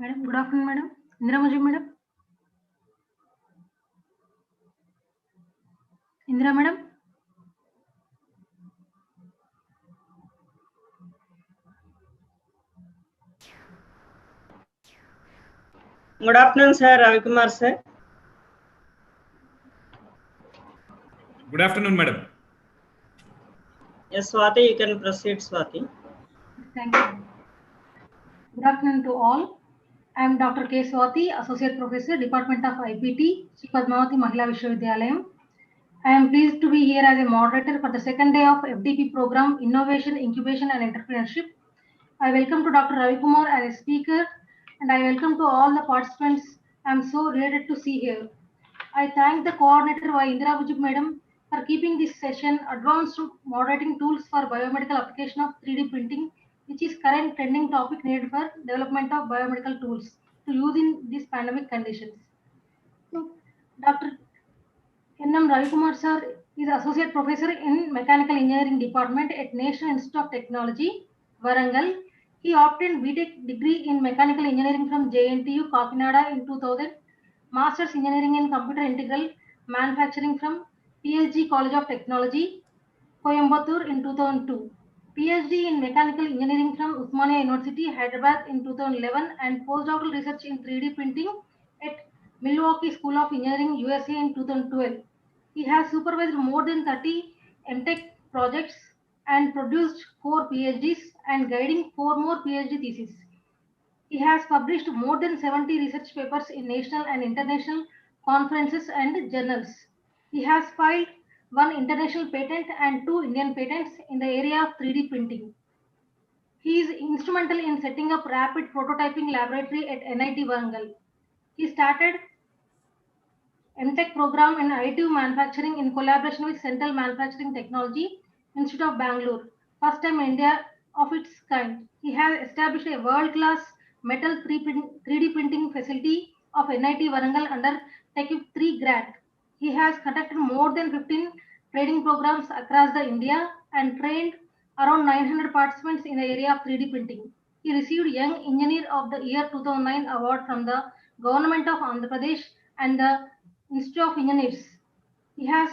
Madam, good afternoon, madam. Indra madam. Indra madam. Good afternoon, sir. Ravikumar, sir. Good afternoon, madam. Yes, Swati, you can proceed, Swati. Thank you. Good afternoon to all. I am Dr. K. Swati, Associate Professor, Department of IPT, Padmavati, Mahila, Visvavidyalayam. I am pleased to be here as a moderator for the second day of FDP program, Innovation, Incubation and Entrepreneurship. I welcome to Dr. Ravikumar as a speaker, and I welcome to all the participants. I am so delighted to see here. I thank the coordinator, Indra madam, for keeping this session advanced moderating tools for biomedical application of 3D printing, which is current trending topic needed for development of biomedical tools to use in these pandemic conditions. So, Dr. N.M. Ravikumar sir is Associate Professor in Mechanical Engineering Department at National Institute of Technology, Warangal. He obtained BTech degree in Mechanical Engineering from JNTU, Kakinada in 2000, Master's Engineering in Computer Integral Manufacturing from PSG College of Technology, Coimbatore in 2002. PhD in Mechanical Engineering from Usmania University, Hyderabad in 2011 and postdoctoral research in 3D printing at Milwaukee School of Engineering, USA in 2012. He has supervised more than 30 MTech projects and produced 4 PhDs and guiding 4 more PhD theses. He has published more than 70 research papers in national and international conferences and journals. He has filed 1 international patent and 2 Indian patents in the area of 3D printing. He is instrumental in setting up rapid prototyping laboratory at NIT Warangal. He started MTech program in additive manufacturing in collaboration with Central Manufacturing Technology Institute of Bangalore, first time in India of its kind. He has established a world-class metal 3D printing facility of NIT Warangal under TechUp3 grant. He has conducted more than 15 training programs across the India and trained around 900 participants in the area of 3D printing. He received Young Engineer of the Year 2009 award from the Government of Andhra Pradesh and the Institute of Engineers. He has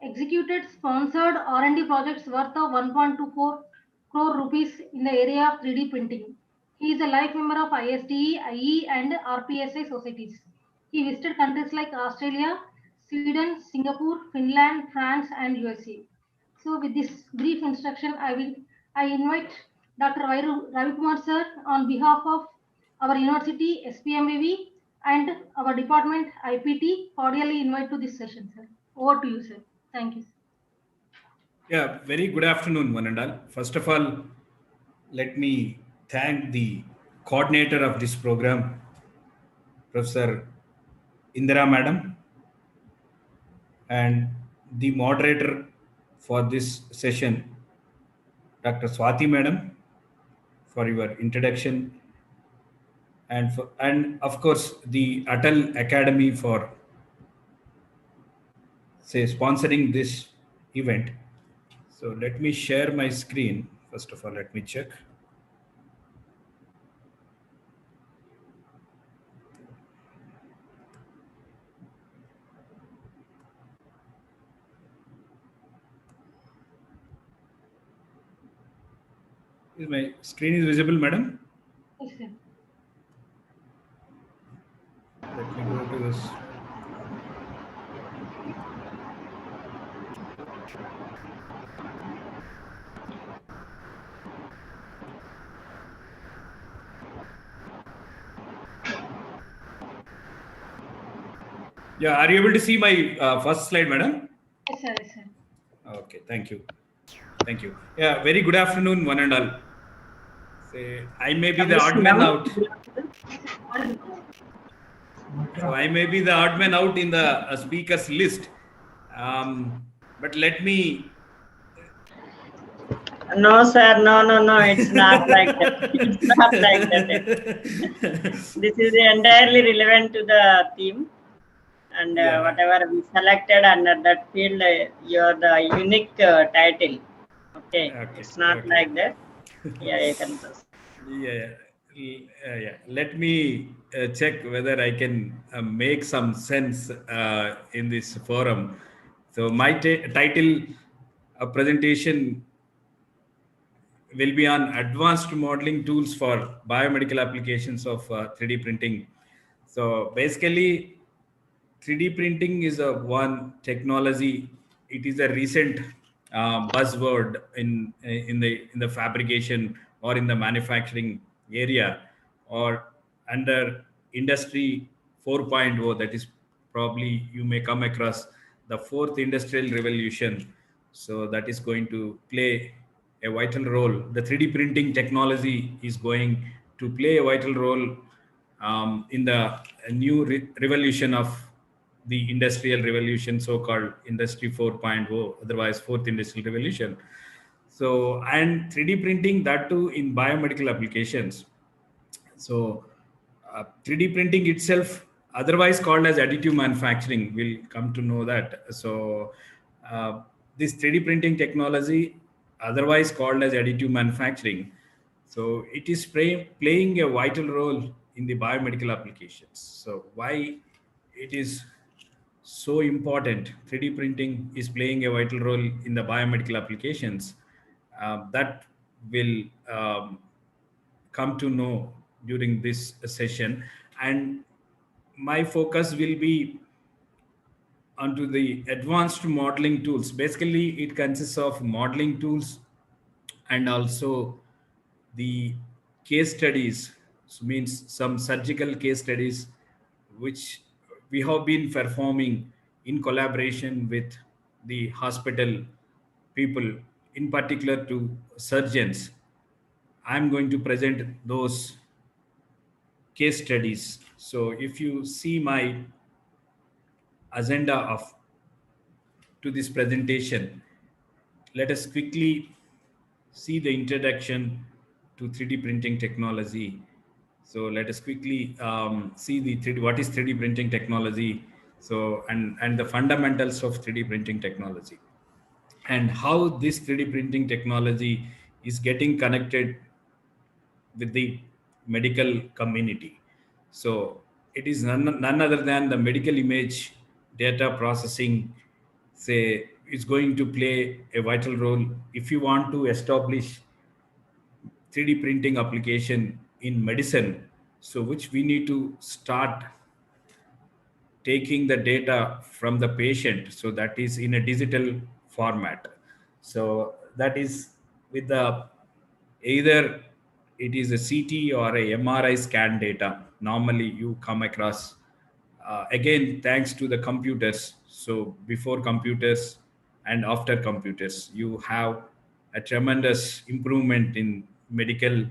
executed sponsored R&D projects worth of 1.24 crore rupees in the area of 3D printing. He is a life member of ISTE, IE and RPSI societies. He visited countries like Australia, Sweden, Singapore, Finland, France and USA. So with this brief introduction, I invite Dr. Ravikumar sir on behalf of our university, SPMVV and our department, IPT, cordially invite to this session, sir. Over to you, sir. Thank you. Yeah, very good afternoon, one and all. First of all, let me thank the coordinator of this program, Professor Indra Madam, and the moderator for this session, Dr. Swati Madam, for your introduction, and of course the ATAL Academy for sponsoring this event. So let me share my screen. First of all, let me check. Is my screen is visible, madam? Yes, sir. Let me go to this. Yeah, are you able to see my first slide, madam? Yes, sir. Yes, sir. Okay, thank you. Thank you. Yeah, very good afternoon, one and all. I may be the odd man out. So I may be the odd man out in the speakers list. But let me. No, sir. No. It's not like that. It's not like that. This is entirely relevant to the theme. And whatever we selected under that field, you're the unique title. Okay. It's not like that. Yeah, you can proceed. Yeah. Yeah. Let me check whether I can make some sense in this forum. So my title presentation will be on advanced modeling tools for biomedical applications of 3D printing. So basically, 3D printing is a one technology. It is a recent buzzword in the fabrication or in the manufacturing area, or under industry 4.0. That is probably you may come across the fourth industrial revolution. So that is going to play a vital role. The 3D printing technology is going to play a vital role in the new revolution of the industrial revolution, so-called industry 4.0, otherwise fourth industrial revolution. So, and 3D printing, that too in biomedical applications. So 3D printing itself, otherwise called as additive manufacturing, we'll come to know that. So this 3D printing technology, otherwise called as additive manufacturing, so it is playing a vital role in the biomedical applications. So why it is so important? 3D printing is playing a vital role in the biomedical applications. That will come to know during this session, and my focus will be onto the advanced modeling tools. Basically, it consists of modeling tools and also the case studies. So means some surgical case studies which we have been performing in collaboration with the hospital people, in particular to surgeons. I'm going to present those case studies. So if you see my agenda of to this presentation, let us quickly see the introduction to 3D printing technology. So let us quickly see the 3D, what is 3D printing technology, so and the fundamentals of 3D printing technology, and how this 3D printing technology is getting connected with the medical community. So it is none other than the medical image data processing, say, is going to play a vital role if you want to establish 3D printing application in medicine. So which we need to start taking the data from the patient, so that is in a digital format. So that is with the either it is a CT or a MRI scan data normally you come across. Again, thanks to the computers. So before computers and after computers, you have a tremendous improvement in medical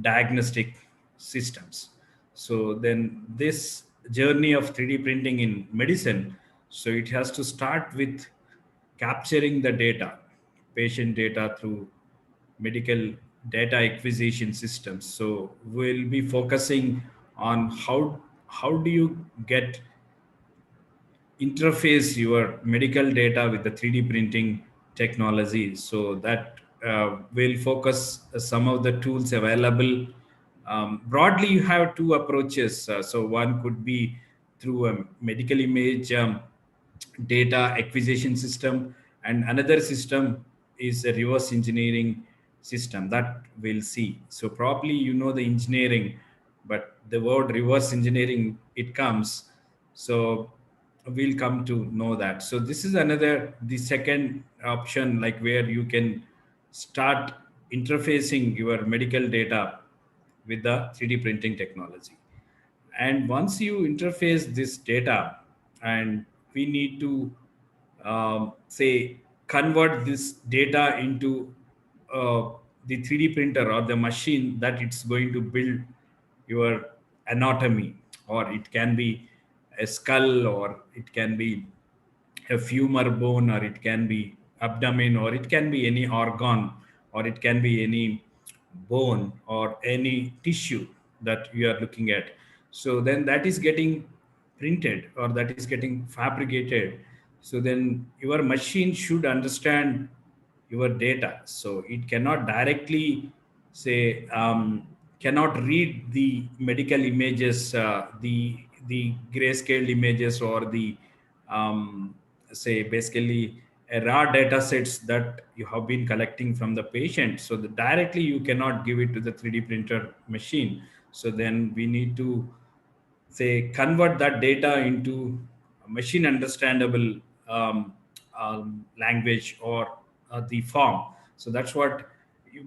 diagnostic systems. So then this journey of 3D printing in medicine, so it has to start with capturing the data, patient data through medical data acquisition systems. So we'll be focusing on how do you get interface your medical data with the 3D printing technology. So that will focus some of the tools available. Broadly, you have two approaches. So one could be through a medical image data acquisition system, and another system is a reverse engineering system that we'll see. So probably you know the engineering, but the word reverse engineering, it comes. So we'll come to know that. So this is another, the second option, like where you can start interfacing your medical data with the 3D printing technology. And once you interface this data, and we need to say convert this data into the 3D printer or the machine that it's going to build your anatomy, or it can be a skull, or it can be a femur bone, or it can be abdomen, or it can be any organ, or it can be any bone or any tissue that you are looking at. So then that is getting printed, or that is getting fabricated. So then your machine should understand your data. So it cannot directly say cannot read the medical images, the grayscale images, or the say basically a raw data sets that you have been collecting from the patient. So directly you cannot give it to the 3D printer machine. So then we need to say convert that data into machine understandable language, or the form. So that's what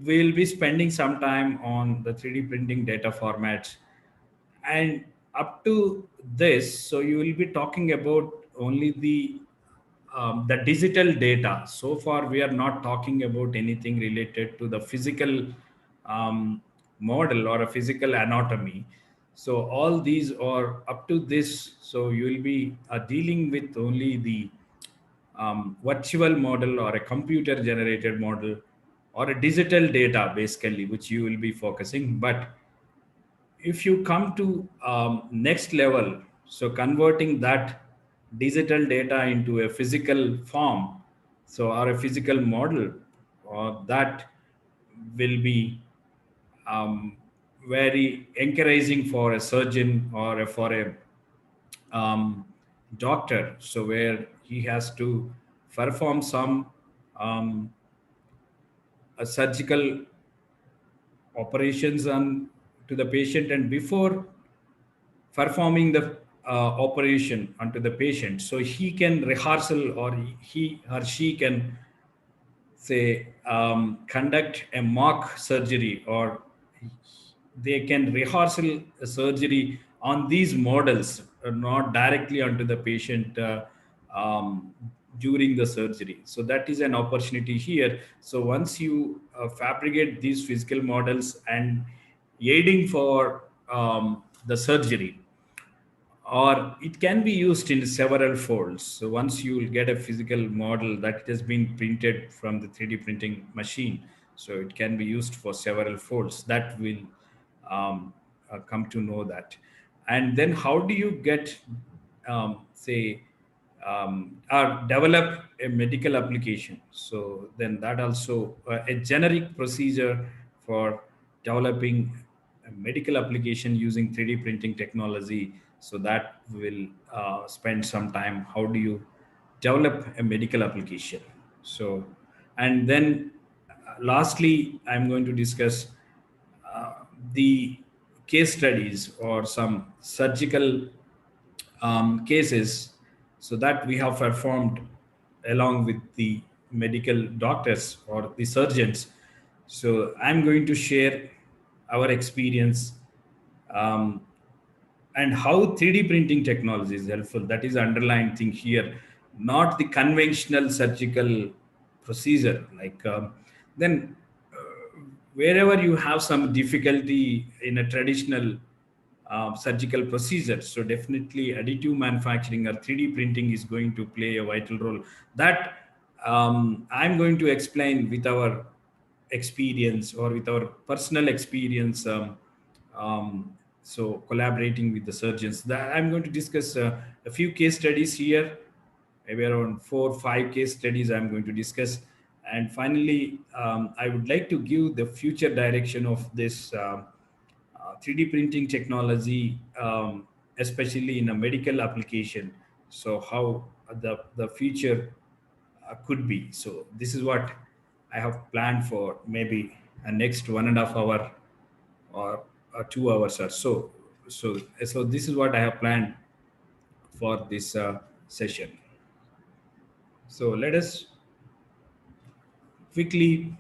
we'll be spending some time on, the 3D printing data formats. And up to this, so you will be talking about only the digital data. So far, we are not talking about anything related to the physical model or a physical anatomy. So all these are up to this. So you will be dealing with only the virtual model or a computer generated model or a digital data basically, which you will be focusing. But if you come to next level, so converting that digital data into a physical form, so or a physical model, or that will be um, very encouraging for a surgeon or for a doctor. So where he has to perform some a surgical operations on to the patient, and before performing the operation onto the patient, so he can rehearsal, or he or she can say conduct a mock surgery, or they can rehearsal a surgery on these models, not directly onto the patient um, during the surgery. So that is an opportunity here. So once you fabricate these physical models and aiding for the surgery, or it can be used in several folds. So once you will get a physical model that has been printed from the 3D printing machine, so it can be used for several folds. That will come to know that. And then how do you get say or develop a medical application? So then that also a generic procedure for developing a medical application using 3D printing technology. So that will spend some time. How do you develop a medical application? So, and then lastly, I'm going to discuss the case studies or some surgical cases, so that we have performed along with the medical doctors or the surgeons. So I'm going to share our experience, um, and how 3D printing technology is helpful. That is the underlying thing here, not the conventional surgical procedure. Like then, wherever you have some difficulty in a traditional surgical procedure, so definitely additive manufacturing or 3D printing is going to play a vital role. That I'm going to explain with our experience or with our personal experience. So collaborating with the surgeons, that I'm going to discuss a few case studies here, maybe around 4 or 5 case studies I'm going to discuss. And finally, I would like to give the future direction of this 3D printing technology, especially in a medical application. So how the future could be. So this is what I have planned for maybe a next 1.5 hour or 2 hours or so. So this is what I have planned for this session. So let us quickly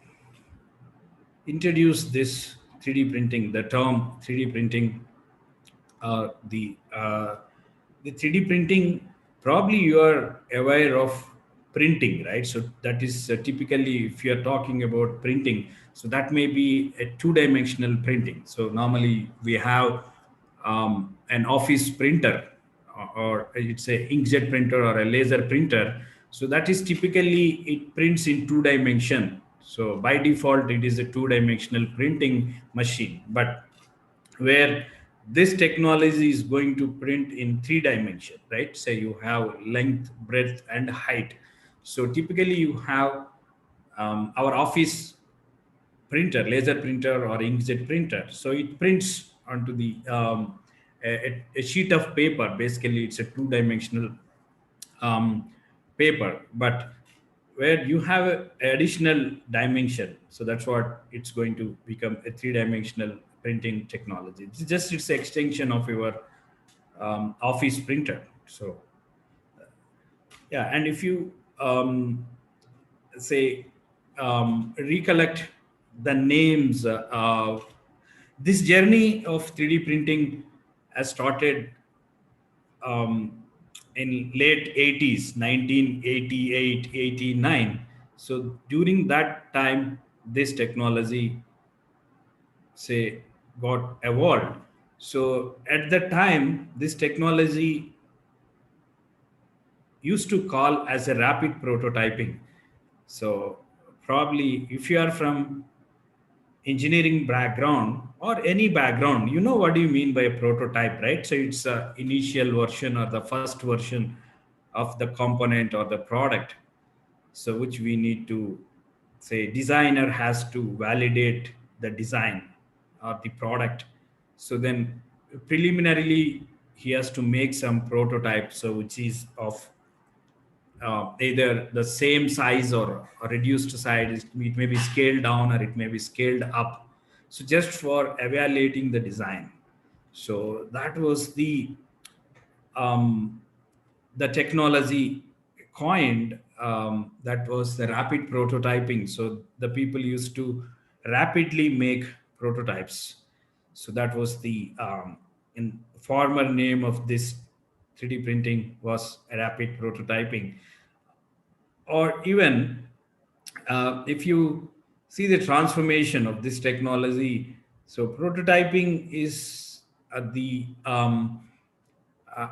introduce this 3D printing, the term 3D printing, the 3D printing. Probably you are aware of printing, right? So that is typically, if you are talking about printing, so that may be a two-dimensional printing. So normally we have an office printer, or it's a inkjet printer or a laser printer. So that is typically, it prints in 2 dimension. So by default it is a 2 dimensional printing machine. But where this technology is going to print in 3 dimension, right? Say you have length, breadth, and height. So typically you have our office printer, laser printer or inkjet printer. So it prints onto the a sheet of paper. Basically, it's a two-dimensional paper, but where you have a additional dimension. So that's what it's going to become, a three-dimensional printing technology. It's just its extension of your office printer. So yeah, and if you say recollect the names, this journey of 3D printing has started in late 80s, 1988, 89. So during that time, this technology, say, got evolved. So at the time, this technology used to call as a rapid prototyping. So probably if you are from engineering background or any background, you know what do you mean by a prototype, right? So it's a initial version or the first version of the component or the product. So which we need to, say, designer has to validate the design or the product. So then preliminarily he has to make some prototype, so which is of either the same size or reduced size. It may be scaled down or it may be scaled up. So just for evaluating the design. So that was the technology coined. That was the rapid prototyping. So the people used to rapidly make prototypes. So that was the in former name of this 3D printing was rapid prototyping. Or even if you see the transformation of this technology, so prototyping is the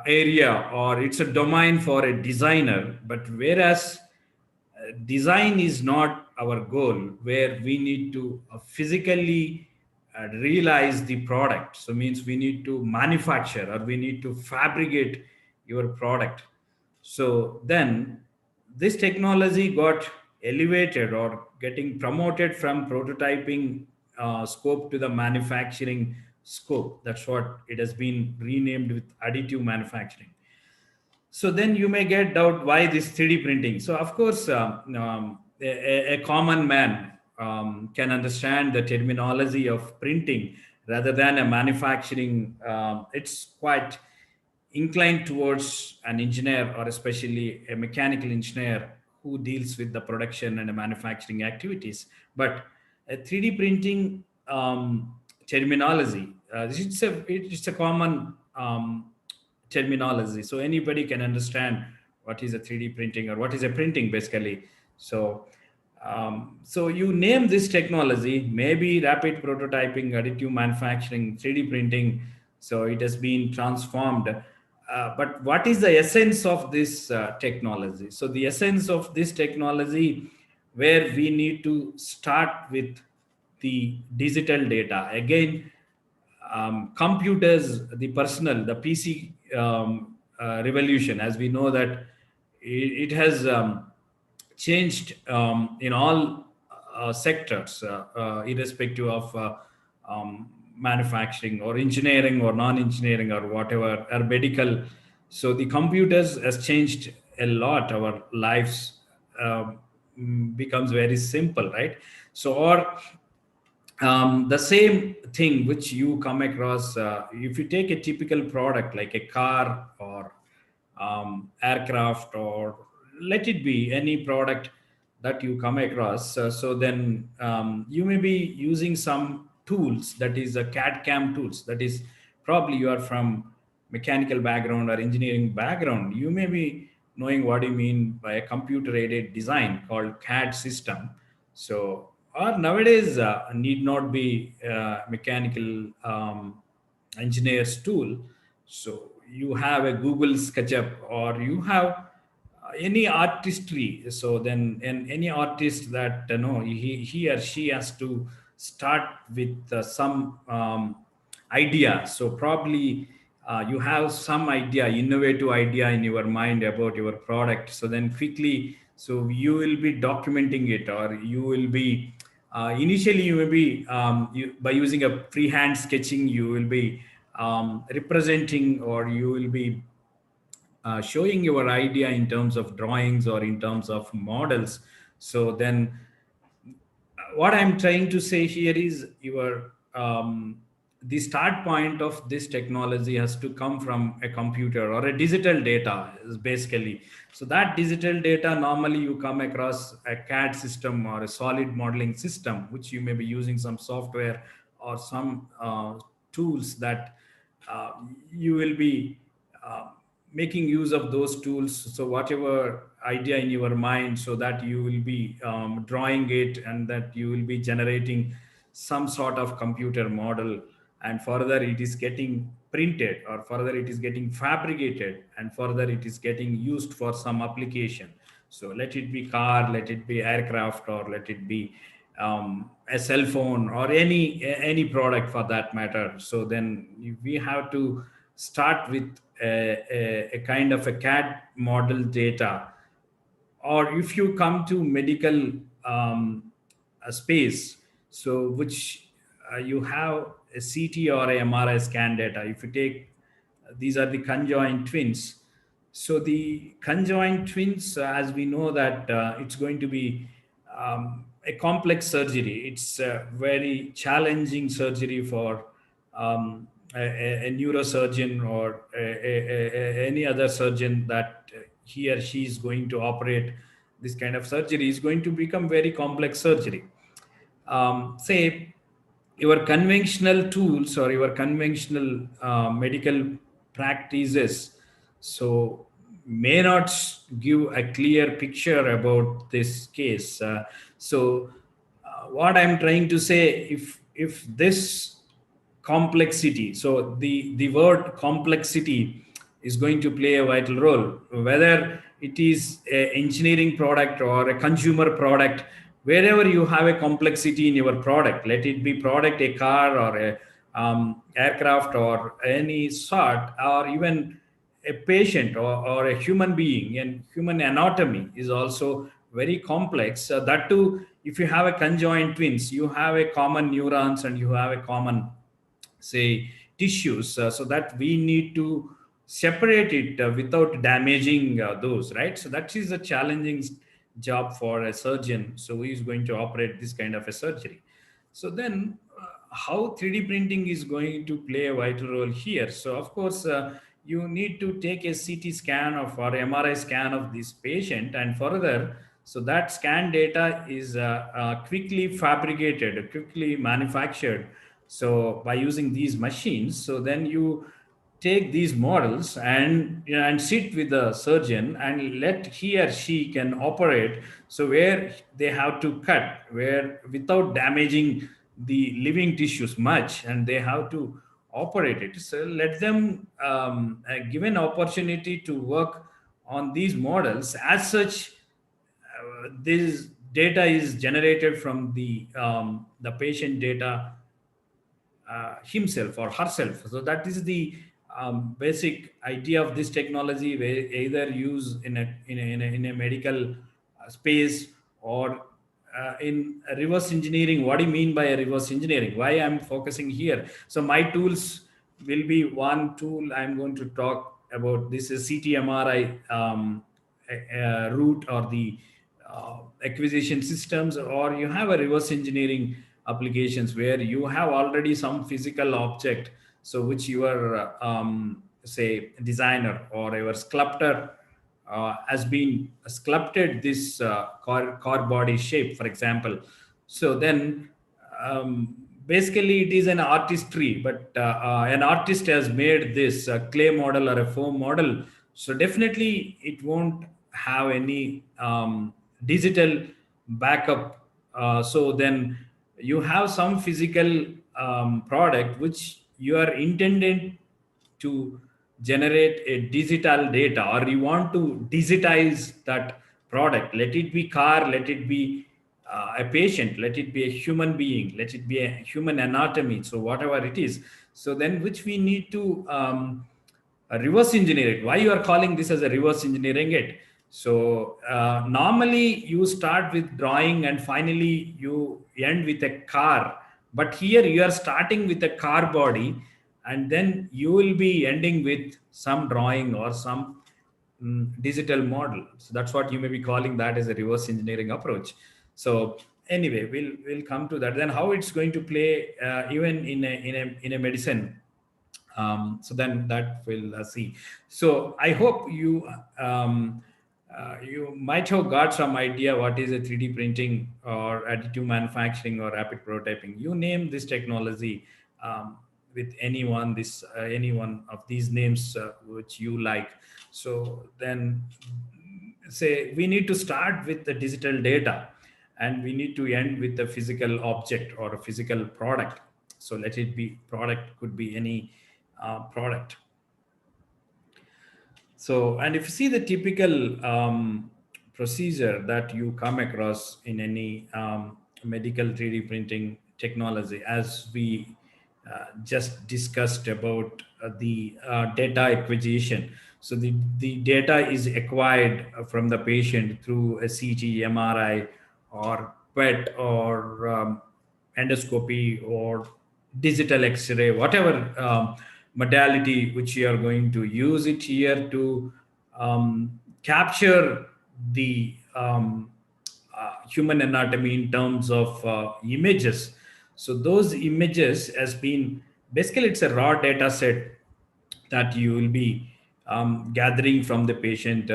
area, or it's a domain for a designer, but whereas design is not our goal, where we need to physically realize the product. So means we need to manufacture or we need to fabricate your product. So then this technology got elevated or getting promoted from prototyping scope to the manufacturing scope. That's what it has been renamed with additive manufacturing. So then you may get doubt why this 3D printing. So of course, a common man can understand the terminology of printing rather than a manufacturing. It's quite inclined towards an engineer or especially a mechanical engineer who deals with the production and the manufacturing activities. But a 3D printing terminology, it's a common terminology. So anybody can understand what is a 3D printing or what is a printing basically. So so you name this technology, maybe rapid prototyping, additive manufacturing, 3D printing. So it has been transformed. But what is the essence of this technology? So the essence of this technology, where we need to start with the digital data. Again, computers, the personal, the PC revolution, as we know that it has changed in all sectors, irrespective of manufacturing or engineering or non-engineering or whatever, or medical. So the computers has changed a lot. Our lives becomes very simple, right? So or the same thing which you come across, if you take a typical product like a car or aircraft, or let it be any product that you come across. So then you may be using some tools, that is a CAD CAM tools. That is, probably you are from mechanical background or engineering background, you may be knowing what you mean by a computer aided design called CAD system. So or nowadays need not be mechanical engineers tool. So you have a Google SketchUp, or you have any artistry. So then any artist that he or she has to start with some idea. So probably you have some idea, innovative idea in your mind about your product. So then quickly, so you will be documenting it, or you will be Initially, you may be by using a freehand sketching, you will be representing, or you will be showing your idea in terms of drawings or in terms of models. So then what I'm trying to say here is your the start point of this technology has to come from a computer or a digital data is basically. So that digital data, normally you come across a CAD system or a solid modeling system, which you may be using some software or some tools that uh, you will be uh, making use of those tools. So whatever idea in your mind, so that you will be drawing it, and that you will be generating some sort of computer model, and further it is getting printed, or further it is getting fabricated, and further it is getting used for some application. So let it be car, let it be aircraft, or let it be a cell phone, or any product for that matter. So then we have to start with a kind of a CAD model data. Or if you come to medical space, so which you have a CT or a MRI scan data. If you take, these are the conjoined twins. So the conjoined twins, as we know that it's going to be a complex surgery. It's a very challenging surgery for a neurosurgeon, or any other surgeon that he or she is going to operate this kind of surgery. Is going to become very complex surgery. Say your conventional tools or your conventional medical practices, so may not give a clear picture about this case. What I'm trying to say, if this complexity, so the word complexity is going to play a vital role, whether it is a engineering product or a consumer product. Wherever you have a complexity in your product, let it be product, a car, or a aircraft, or any sort, or even a patient, or a human being, and human anatomy is also very complex. That too, if you have a conjoined twins, you have a common neurons, and you have a common, say, tissues, so that we need to separate it without damaging those, right? So that is a challenging job for a surgeon, so he is going to operate this kind of a surgery. So then how 3D printing is going to play a vital role here? So of course, you need to take a CT scan of, or MRI scan of this patient, and further, so that scan data is quickly fabricated, quickly manufactured, so by using these machines. So then you take these models, and sit with the surgeon, and let he or she can operate, so where they have to cut, where without damaging the living tissues much, and they have to operate it. So let them give an opportunity to work on these models. As such, this data is generated from the patient data himself or herself. So that is the basic idea of this technology, where either use in a medical space, or in reverse engineering. What do you mean by a reverse engineering? Why I'm focusing here? So my tools will be one tool. I'm going to talk about this is CT-MRI route, or the acquisition systems, or you have a reverse engineering applications, where you have already some physical object, so which your say designer or your sculptor has been sculpted this car body shape, for example. So then basically it is an artistry, but an artist has made this clay model or a foam model. So definitely it won't have any digital backup. So then you have some physical product which you are intended to generate a digital data, or you want to digitize that product. Let it be car, let it be a patient, let it be a human being, let it be a human anatomy, so whatever it is. So then which we need to reverse engineer it. Why you are calling this as a reverse engineering it? So normally you start with drawing and finally you end with a car. But here you are starting with a car body and then you will be ending with some drawing or some digital model. So that's what you may be calling that as a reverse engineering approach. So anyway, we'll come to that. Then how it's going to play even in a medicine. So then that we'll see. So I hope you might have got some idea what is a 3D printing or additive manufacturing or rapid prototyping. You name this technology with any one of these names which you like. So then say we need to start with the digital data and we need to end with a physical object or a physical product. So let it be product, could be any product. So, and if you see the typical procedure that you come across in any medical 3D printing technology, as we just discussed about the data acquisition. So the data is acquired from the patient through a CT, MRI, or PET, or endoscopy, or digital X-ray, whatever modality which you are going to use it here to capture the human anatomy in terms of images. So those images has been, basically it's a raw data set that you will be gathering from the patient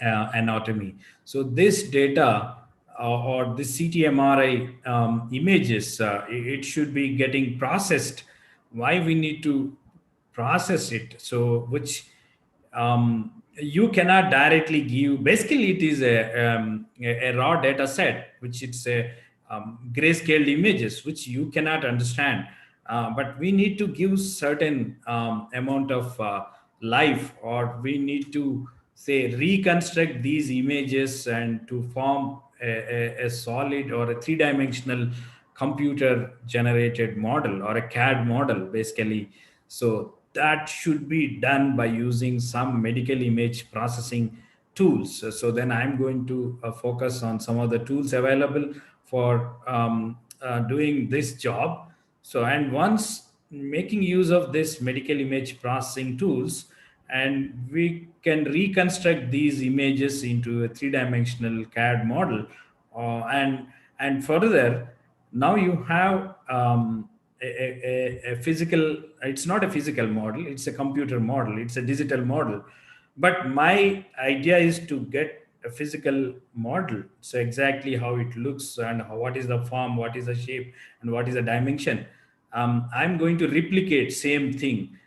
anatomy. So this data or the CT/MRI images, it should be getting processed. Why we need to process it? So which you cannot directly give. Basically, it is a raw data set, which it's a grayscale images, which you cannot understand. But we need to give certain amount of life, or we need to say reconstruct these images and to form a solid or a three-dimensional computer generated model or a CAD model, basically. So that should be done by using some medical image processing tools. So then I'm going to focus on some of the tools available for doing this job. So, and once making use of this medical image processing tools, and we can reconstruct these images into a three-dimensional CAD model, and further, now you have a physical. It's not a physical model; it's a computer model. It's a digital model. But my idea is to get a physical model, so exactly how it looks and what is the form, what is the shape, and what is the dimension. I'm going to replicate same thing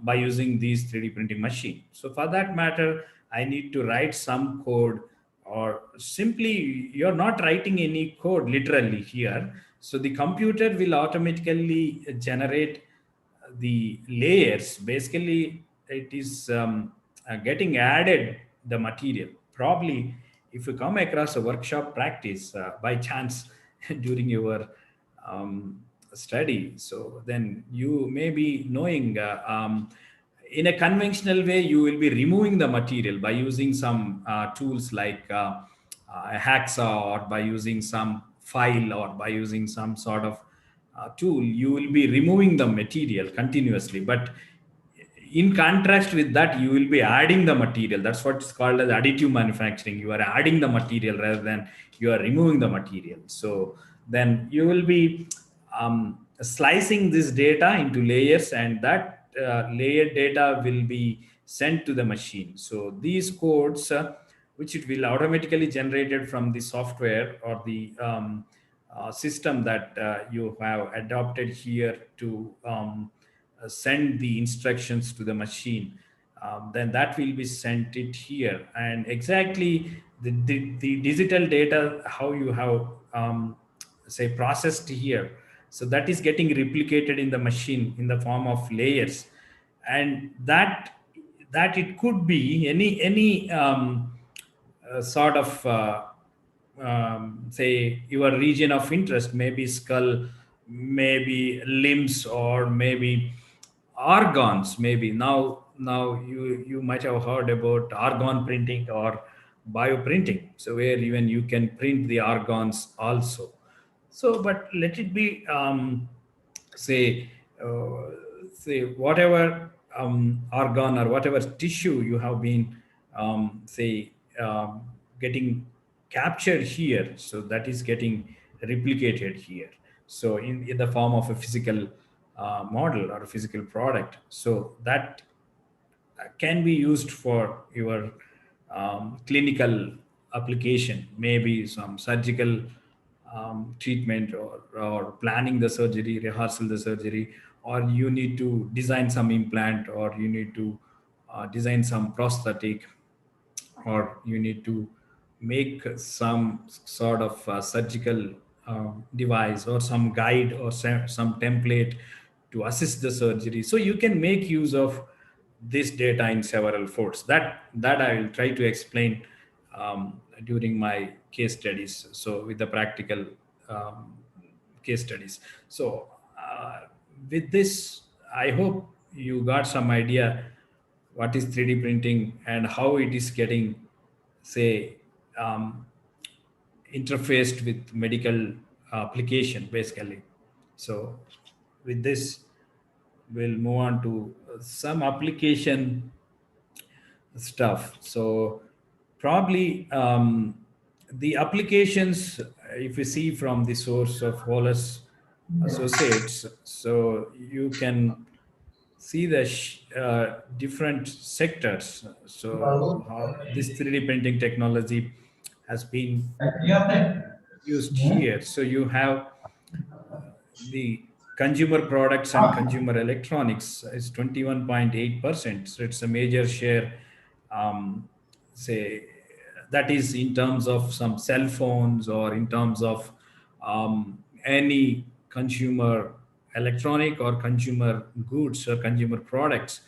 by using these 3D printing machine. So for that matter, I need to write some code, or simply you're not writing any code literally here. So the computer will automatically generate the layers. Basically, it is getting added the material. Probably, if you come across a workshop practice by chance during your study, so then you may be knowing in a conventional way, you will be removing the material by using some tools like a hacksaw, or by using some file, or by using some sort of tool. You will be removing the material continuously. But in contrast with that, you will be adding the material. That's what's called as additive manufacturing. You are adding the material rather than you are removing the material. So then you will be slicing this data into layers, and that layered data will be sent to the machine. So these codes, which it will automatically generated from the software or the system that you have adopted here to send the instructions to the machine, then that will be sent it here. And exactly the digital data, how you have say processed here, so that is getting replicated in the machine in the form of layers. And that it could be any sort of say your region of interest, maybe skull, maybe limbs, or maybe organs. Maybe now now you might have heard about argon printing or bioprinting, so where even you can print the organs also. So, but let it be, say, uh, say whatever organ or whatever tissue you have been, say, getting captured here, so that is getting replicated here. So, in the form of a physical model or a physical product, so that can be used for your clinical application, maybe some surgical treatment, or planning the surgery, rehearsal the surgery, or you need to design some implant, or you need to design some prosthetic, or you need to make some sort of surgical device, or some guide, or some template to assist the surgery. So you can make use of this data in several folds. That I will try to explain during my case studies. So with the practical um, case studies. So with this, I hope you got some idea what is 3D printing and how it is getting, say, um, interfaced with medical application basically. So with this, we'll move on to some application stuff. So probably the applications, if you see from the source of Wallace Associates, so you can see the different sectors. So how this 3D printing technology has been used here. So you have the consumer products and consumer electronics is 21.8%. So it's a major share, say, that is in terms of some cell phones, or in terms of any consumer electronic or consumer goods or consumer products.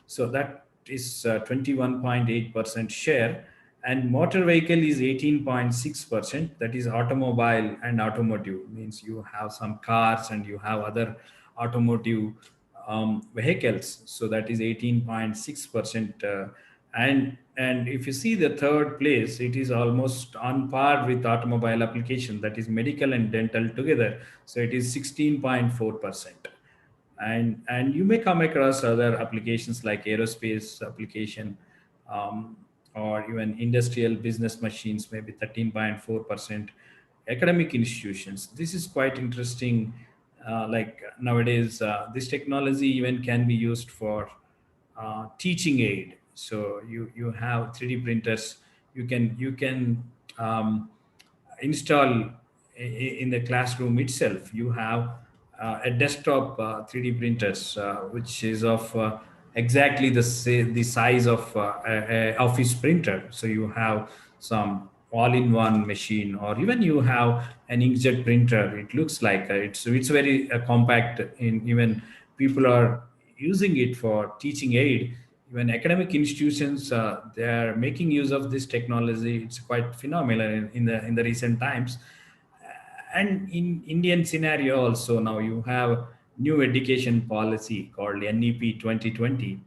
So that is 21.8% share. And motor vehicle is 18.6%. That is automobile and automotive, means you have some cars and you have other automotive vehicles. So that is 18.6%. And if you see the third place, it is almost on par with automobile application, that is medical and dental together. So it is 16.4%. And you may come across other applications like aerospace application, um, or even industrial business machines, maybe 13.4%. Academic institutions, this is quite interesting. Like nowadays, this technology even can be used for teaching aid. So you have 3D printers, you can install in the classroom itself. You have a desktop 3D printers, which is of exactly the size of a office printer. So you have some all-in-one machine, or even you have an inkjet printer. It looks like it's very compact. In even people are using it for teaching aid. Even academic institutions, they are making use of this technology. It's quite phenomenal in the recent times. And in Indian scenario also, now you have new education policy called NEP 2020.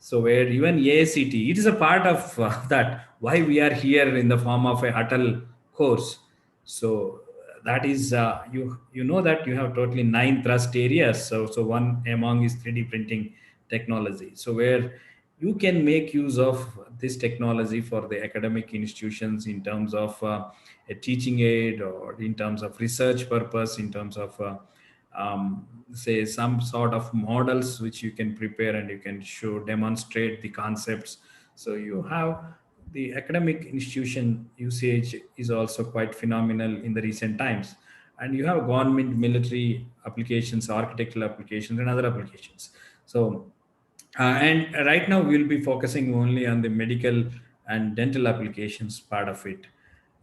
So where even ACT, it is a part of that why we are here in the form of a ATAL course. So that is, you know that you have totally 9 thrust areas. So one among is 3D printing technology. So where you can make use of this technology for the academic institutions in terms of a teaching aid, or in terms of research purpose, in terms of say some sort of models which you can prepare and you can show, demonstrate the concepts. So you have the academic institution usage is also quite phenomenal in the recent times. And you have government, military applications, architectural applications, and other applications. So and right now we'll be focusing only on the medical and dental applications part of it.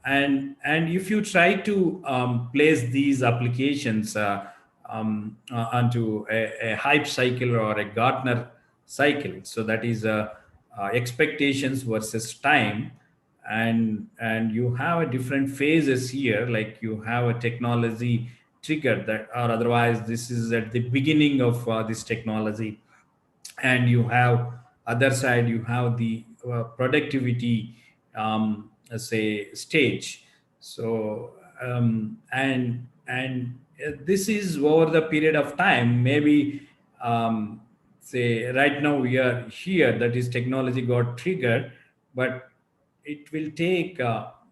And if you try to place these applications onto a hype cycle or a Gartner cycle, so that is expectations versus time, and you have a different phases here, like you have a technology trigger, that or otherwise this is at the beginning of this technology, and you have other side you have the productivity say stage. So this is over the period of time, maybe say right now we are here, that is technology got triggered, but it will take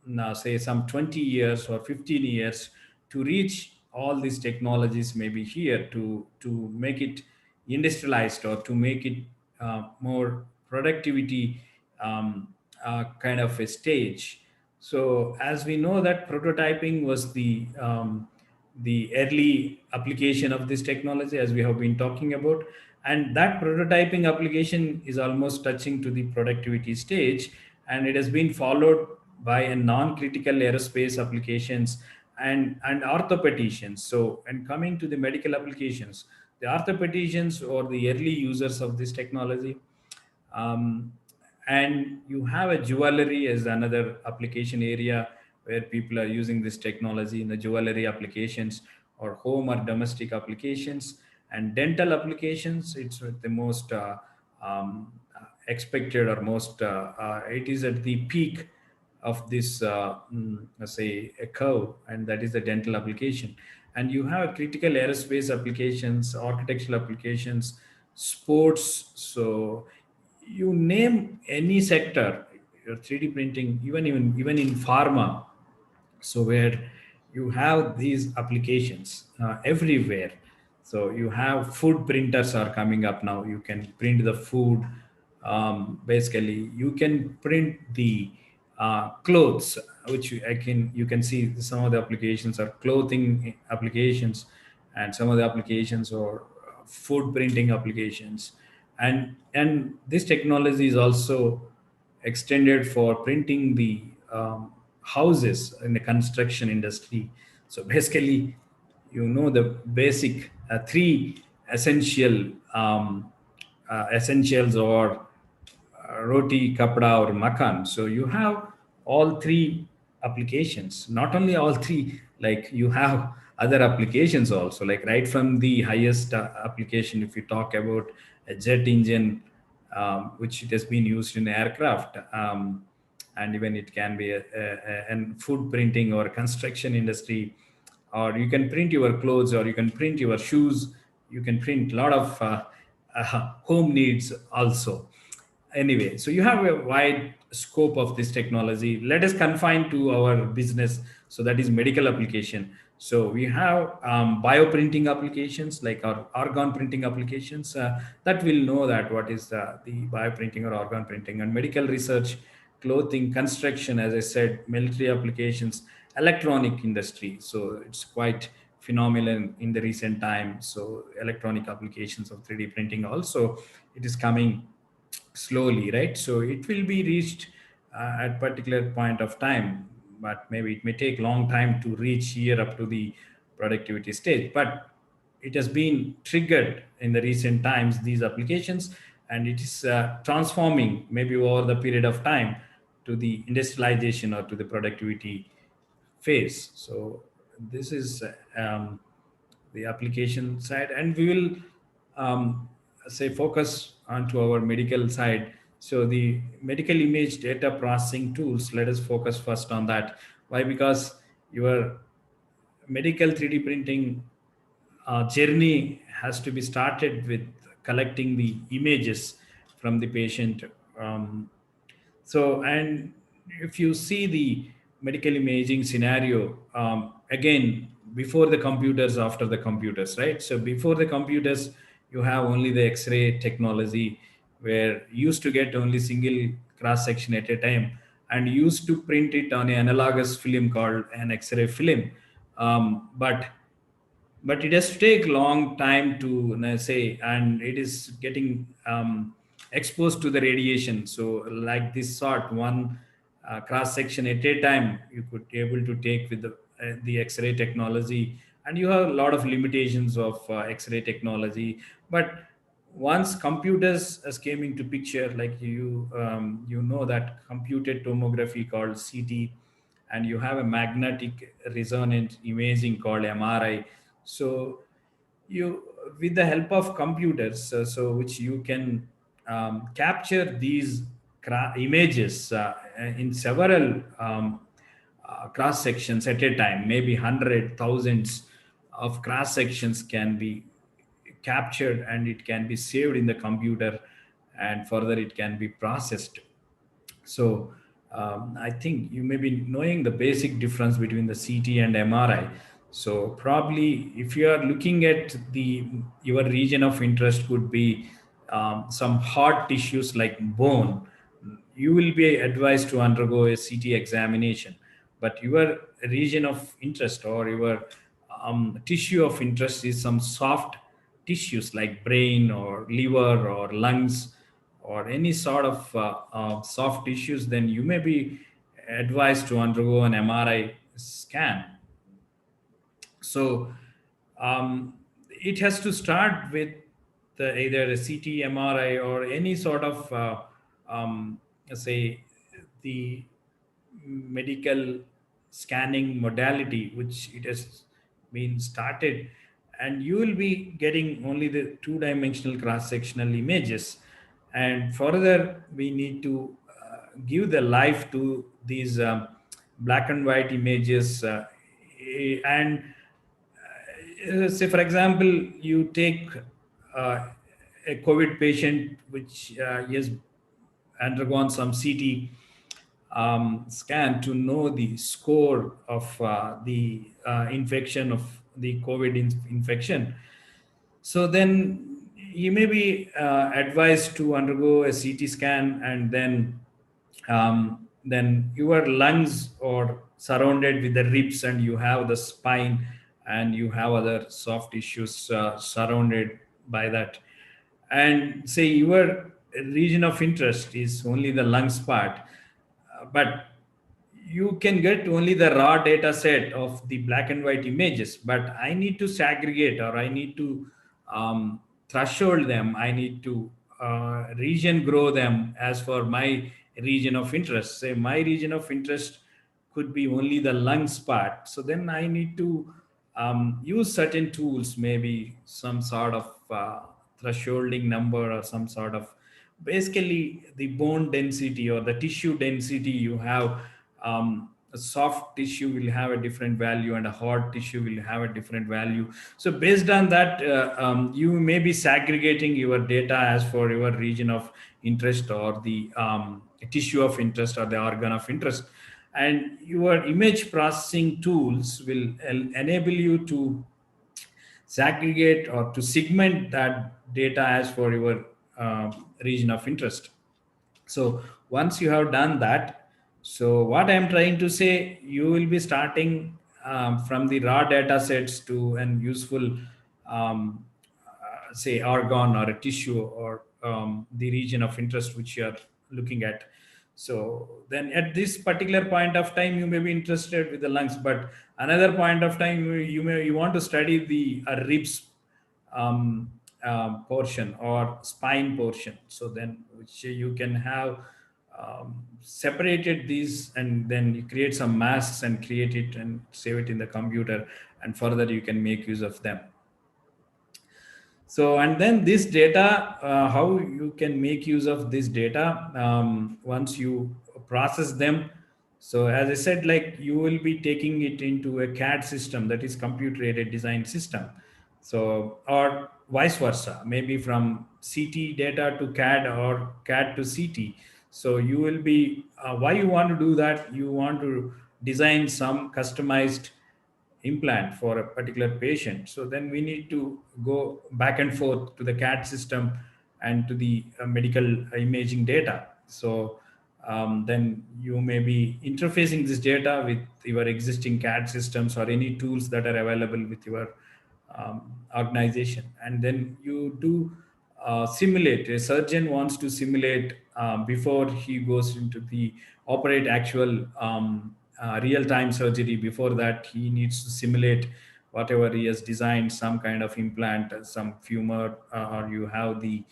now say some 20 years or 15 years to reach all these technologies maybe here to make it industrialized or to make it more productivity kind of a stage. So as we know that prototyping was the early application of this technology, as we have been talking about, and that prototyping application is almost touching to the productivity stage, and it has been followed by a non-critical aerospace applications and orthopedicians. So, and coming to the medical applications, the orthopedicians or the early users of this technology, um, and you have a jewelry as another application area where people are using this technology in the jewelry applications or home or domestic applications, and dental applications. It's the most expected or most it is at the peak of this let's say a curve, and that is the dental application. And you have critical aerospace applications, architectural applications, sports. So you name any sector, your 3D printing, even in pharma, so where you have these applications everywhere. So you have food printers are coming up now. You can print the food. Basically you can print the clothes, which you can see some of the applications are clothing applications, and some of the applications are food printing applications. And this technology is also extended for printing the houses in the construction industry. So basically, the basic three essential essentials, or roti, kapda, or makan. So you have all three applications. Not only all three, like you have other applications also. Like right from the highest application, if you talk about a jet engine, which it has been used in aircraft, and even it can be and food printing or construction industry, or you can print your clothes, or you can print your shoes. You can print a lot of home needs also. Anyway, so you have a wide scope of this technology. Let us confine to our business, so that is medical application. So we have bioprinting applications, like our organ printing applications, that will know that what is the bioprinting or organ printing. And medical research, clothing, construction, as I said, military applications, electronic industry. So it's quite phenomenal in the recent time. So electronic applications of 3D printing also, it is coming slowly, right? So it will be reached at particular point of time, but maybe it may take long time to reach here up to the productivity stage. But it has been triggered in the recent times, these applications, and it is transforming maybe over the period of time to the industrialization or to the productivity phase. So this is the application side, and we will say focus onto our medical side. So the medical image data processing tools, let us focus first on that. Why? Because your medical 3D printing journey has to be started with collecting the images from the patient. And if you see the medical imaging scenario, again, before the computers, after the computers, right? So before the computers, you have only the X-ray technology, where you used to get only single cross section at a time, and used to print it on an analogous film called an X-ray film. But it has to take long time to say, and it is getting exposed to the radiation. So like this sort, one cross section at a time you could able to take with the X-ray technology. And you have a lot of limitations of X-ray technology. But once computers has came into picture, like you know that computed tomography called CT, and you have a magnetic resonance imaging called MRI. So you, with the help of computers, so which you can capture these images in several cross sections at a time, maybe hundred thousands of cross sections can be captured, and it can be saved in the computer, and further it can be processed. So I think you may be knowing the basic difference between the CT and MRI. So probably if you are looking at your region of interest could be some hard tissues like bone, you will be advised to undergo a CT examination. But your region of interest or your tissue of interest is some soft tissues like brain or liver or lungs or any sort of soft tissues, then you may be advised to undergo an MRI scan. So it has to start with either a CT, MRI, or any sort of, say, the medical scanning modality, which it has been started, and you will be getting only the two-dimensional cross-sectional images. And further, we need to give the life to these black and white images. And say, for example, you take a COVID patient which has undergone some CT scan to know the score of the infection of the COVID infection. So then you may be advised to undergo a CT scan, and then your lungs are surrounded with the ribs, and you have the spine, and you have other soft tissues surrounded by that. And say your region of interest is only the lungs part, but you can get only the raw data set of the black and white images. But I need to segregate, or I need to threshold them. I need to region grow them as for my region of interest. Say my region of interest could be only the lungs part. So then I need to use certain tools, maybe some sort of thresholding number, or some sort of, basically the bone density or the tissue density you have. A soft tissue will have a different value, and a hard tissue will have a different value. So based on that, you may be segregating your data as for your region of interest, or the tissue of interest, or the organ of interest. And your image processing tools will enable you to segregate or to segment that data as for your region of interest. So once you have done that, so what I'm trying to say, you will be starting from the raw data sets to an useful, say, organ or a tissue, or the region of interest which you are looking at. So then at this particular point of time, you may be interested with the lungs, but another point of time, you want to study the ribs portion or spine portion. So then which you can have separated these, and then you create some masks and create it and save it in the computer, and further you can make use of them. So, and then this data, how you can make use of this data once you process them. So as I said, like, you will be taking it into a CAD system, that is computer aided design system. So, or vice versa, maybe from CT data to CAD, or CAD to CT. So you will be, why you want to do that? You want to design some customized implant for a particular patient. So then we need to go back and forth to the CAD system and to the medical imaging data. So then you may be interfacing this data with your existing CAD systems or any tools that are available with your organization. And then you do simulate. A surgeon wants to simulate before he goes into the operate actual real-time surgery. Before that, he needs to simulate whatever he has designed, some kind of implant, some femur, or you have the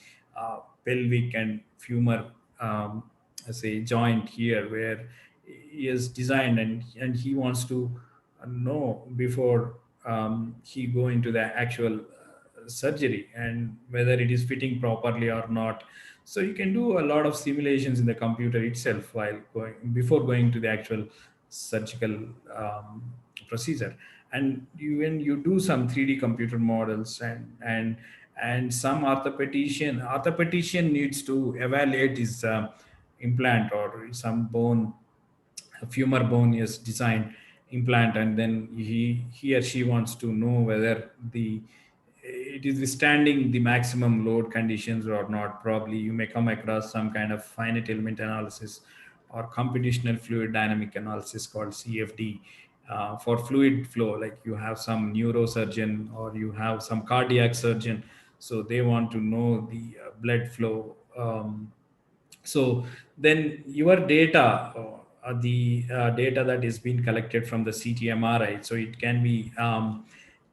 pelvic and femur, say, joint here where he has designed, and he wants to know before he go into the actual surgery, and whether it is fitting properly or not. So you can do a lot of simulations in the computer itself while before going to the actual surgical procedure. And when you do some 3D computer models, and some orthopedician needs to evaluate his implant or some bone, a femur bone is designed implant, and then he or she wants to know whether the it is withstanding the maximum load conditions or not. Probably you may come across some kind of finite element analysis or computational fluid dynamic analysis called CFD for fluid flow. Like you have some neurosurgeon or you have some cardiac surgeon, so they want to know the blood flow. So then your data, the data that is being collected from the CT MRI, so it can be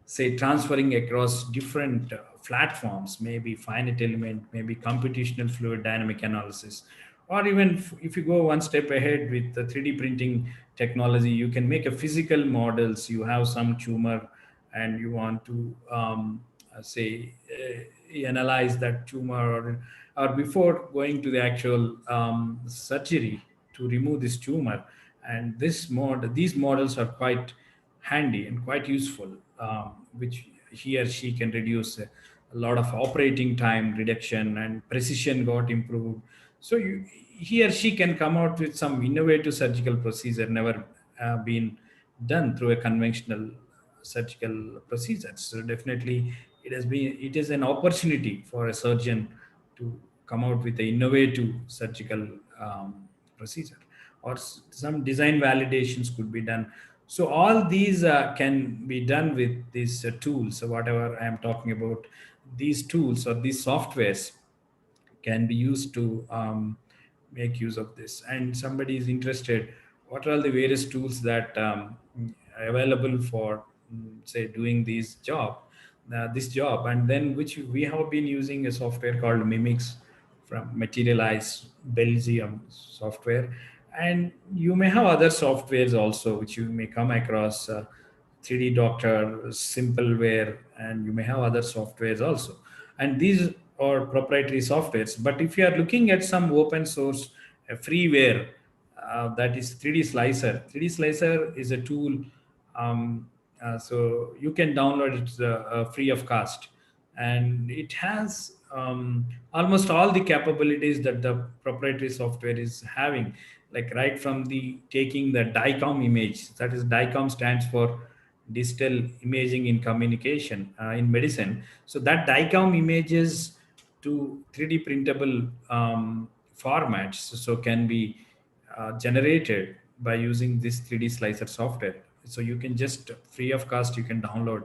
say transferring across different platforms, maybe finite element, maybe computational fluid dynamic analysis, or even if you go one step ahead with the 3D printing technology, you can make a physical models. You have some tumor and you want to say analyze that tumor, or before going to the actual surgery to remove this tumor. And these models are quite handy and quite useful, which he or she can reduce a lot of operating time reduction, and precision got improved. So he or she can come out with some innovative surgical procedure never been done through a conventional surgical procedure. So definitely it is an opportunity for a surgeon to come out with an innovative surgical procedure, or some design validations could be done. So all these can be done with these tools. So whatever I am talking about, these tools or these softwares can be used to make use of this. And somebody is interested, what are the various tools that are available for say doing this job, and then which we have been using a software called Mimics from Materialize Belgium software. And you may have other softwares also which you may come across, 3D Doctor, Simpleware, and you may have other softwares also. And these are proprietary softwares. But if you are looking at some open source freeware, that is 3D Slicer. 3D Slicer is a tool, so you can download it free of cost, and it has almost all the capabilities that the proprietary software is having, like right from the taking the DICOM image. That is, DICOM stands for digital imaging in communication in medicine. So that DICOM images to 3D printable formats, so can be generated by using this 3D Slicer software. So you can just free of cost, you can download,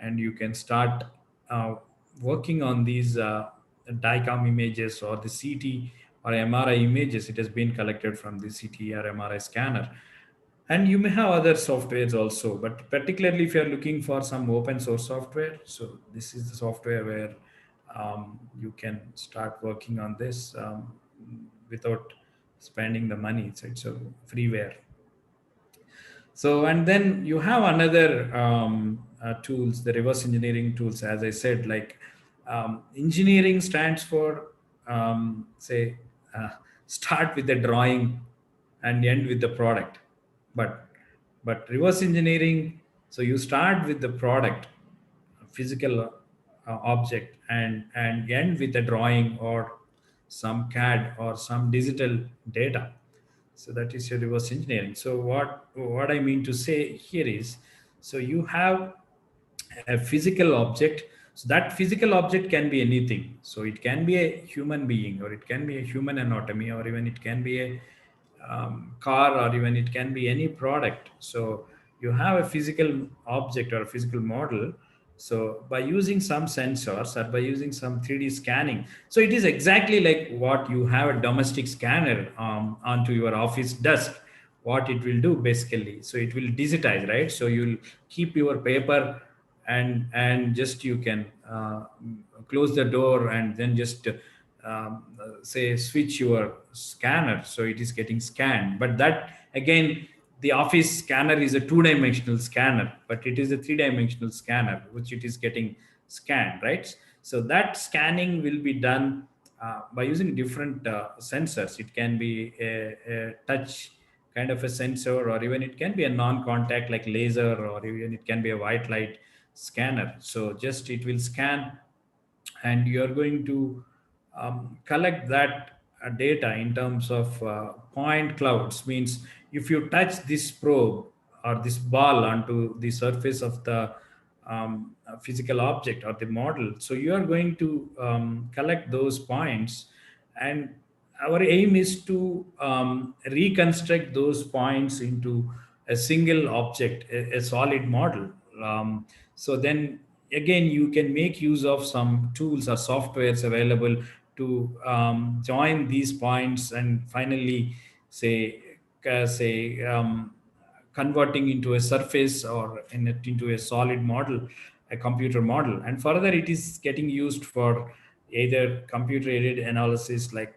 and you can start uh, working on these DICOM images or the CT or MRI images. It has been collected from the CT or MRI scanner. And you may have other softwares also, but particularly if you're looking for some open source software, so this is the software where you can start working on this without spending the money. So it's a freeware. So, and then you have another tools, the reverse engineering tools, as I said, like engineering stands for, say, start with the drawing and end with the product. But reverse engineering, so you start with the product, physical object, and end with a drawing or some CAD or some digital data. So that is your reverse engineering. So what I mean to say here is, so you have a physical object. So that physical object can be anything. So it can be a human being, or it can be a human anatomy, or even it can be a car, or even it can be any product. So you have a physical object or a physical model. So by using some sensors or by using some 3D scanning, so it is exactly like what you have a domestic scanner onto your office desk. What it will do basically, so it will digitize, right? So you'll keep your paper, and just you can close the door, and then just say switch your scanner, so it is getting scanned. But that again, the office scanner is a two-dimensional scanner, but it is a three-dimensional scanner which it is getting scanned, right? So that scanning will be done by using different sensors. It can be a touch kind of a sensor, or even it can be a non-contact like laser, or even it can be a white light scanner. So just it will scan, and you're going to collect that data in terms of point clouds. Means if you touch this probe or this ball onto the surface of the physical object or the model, so you are going to collect those points, and our aim is to reconstruct those points into a single object, a solid model. So then again, you can make use of some tools or softwares available to join these points, and finally say converting into a surface or into a solid model, a computer model. And further, it is getting used for either computer aided analysis like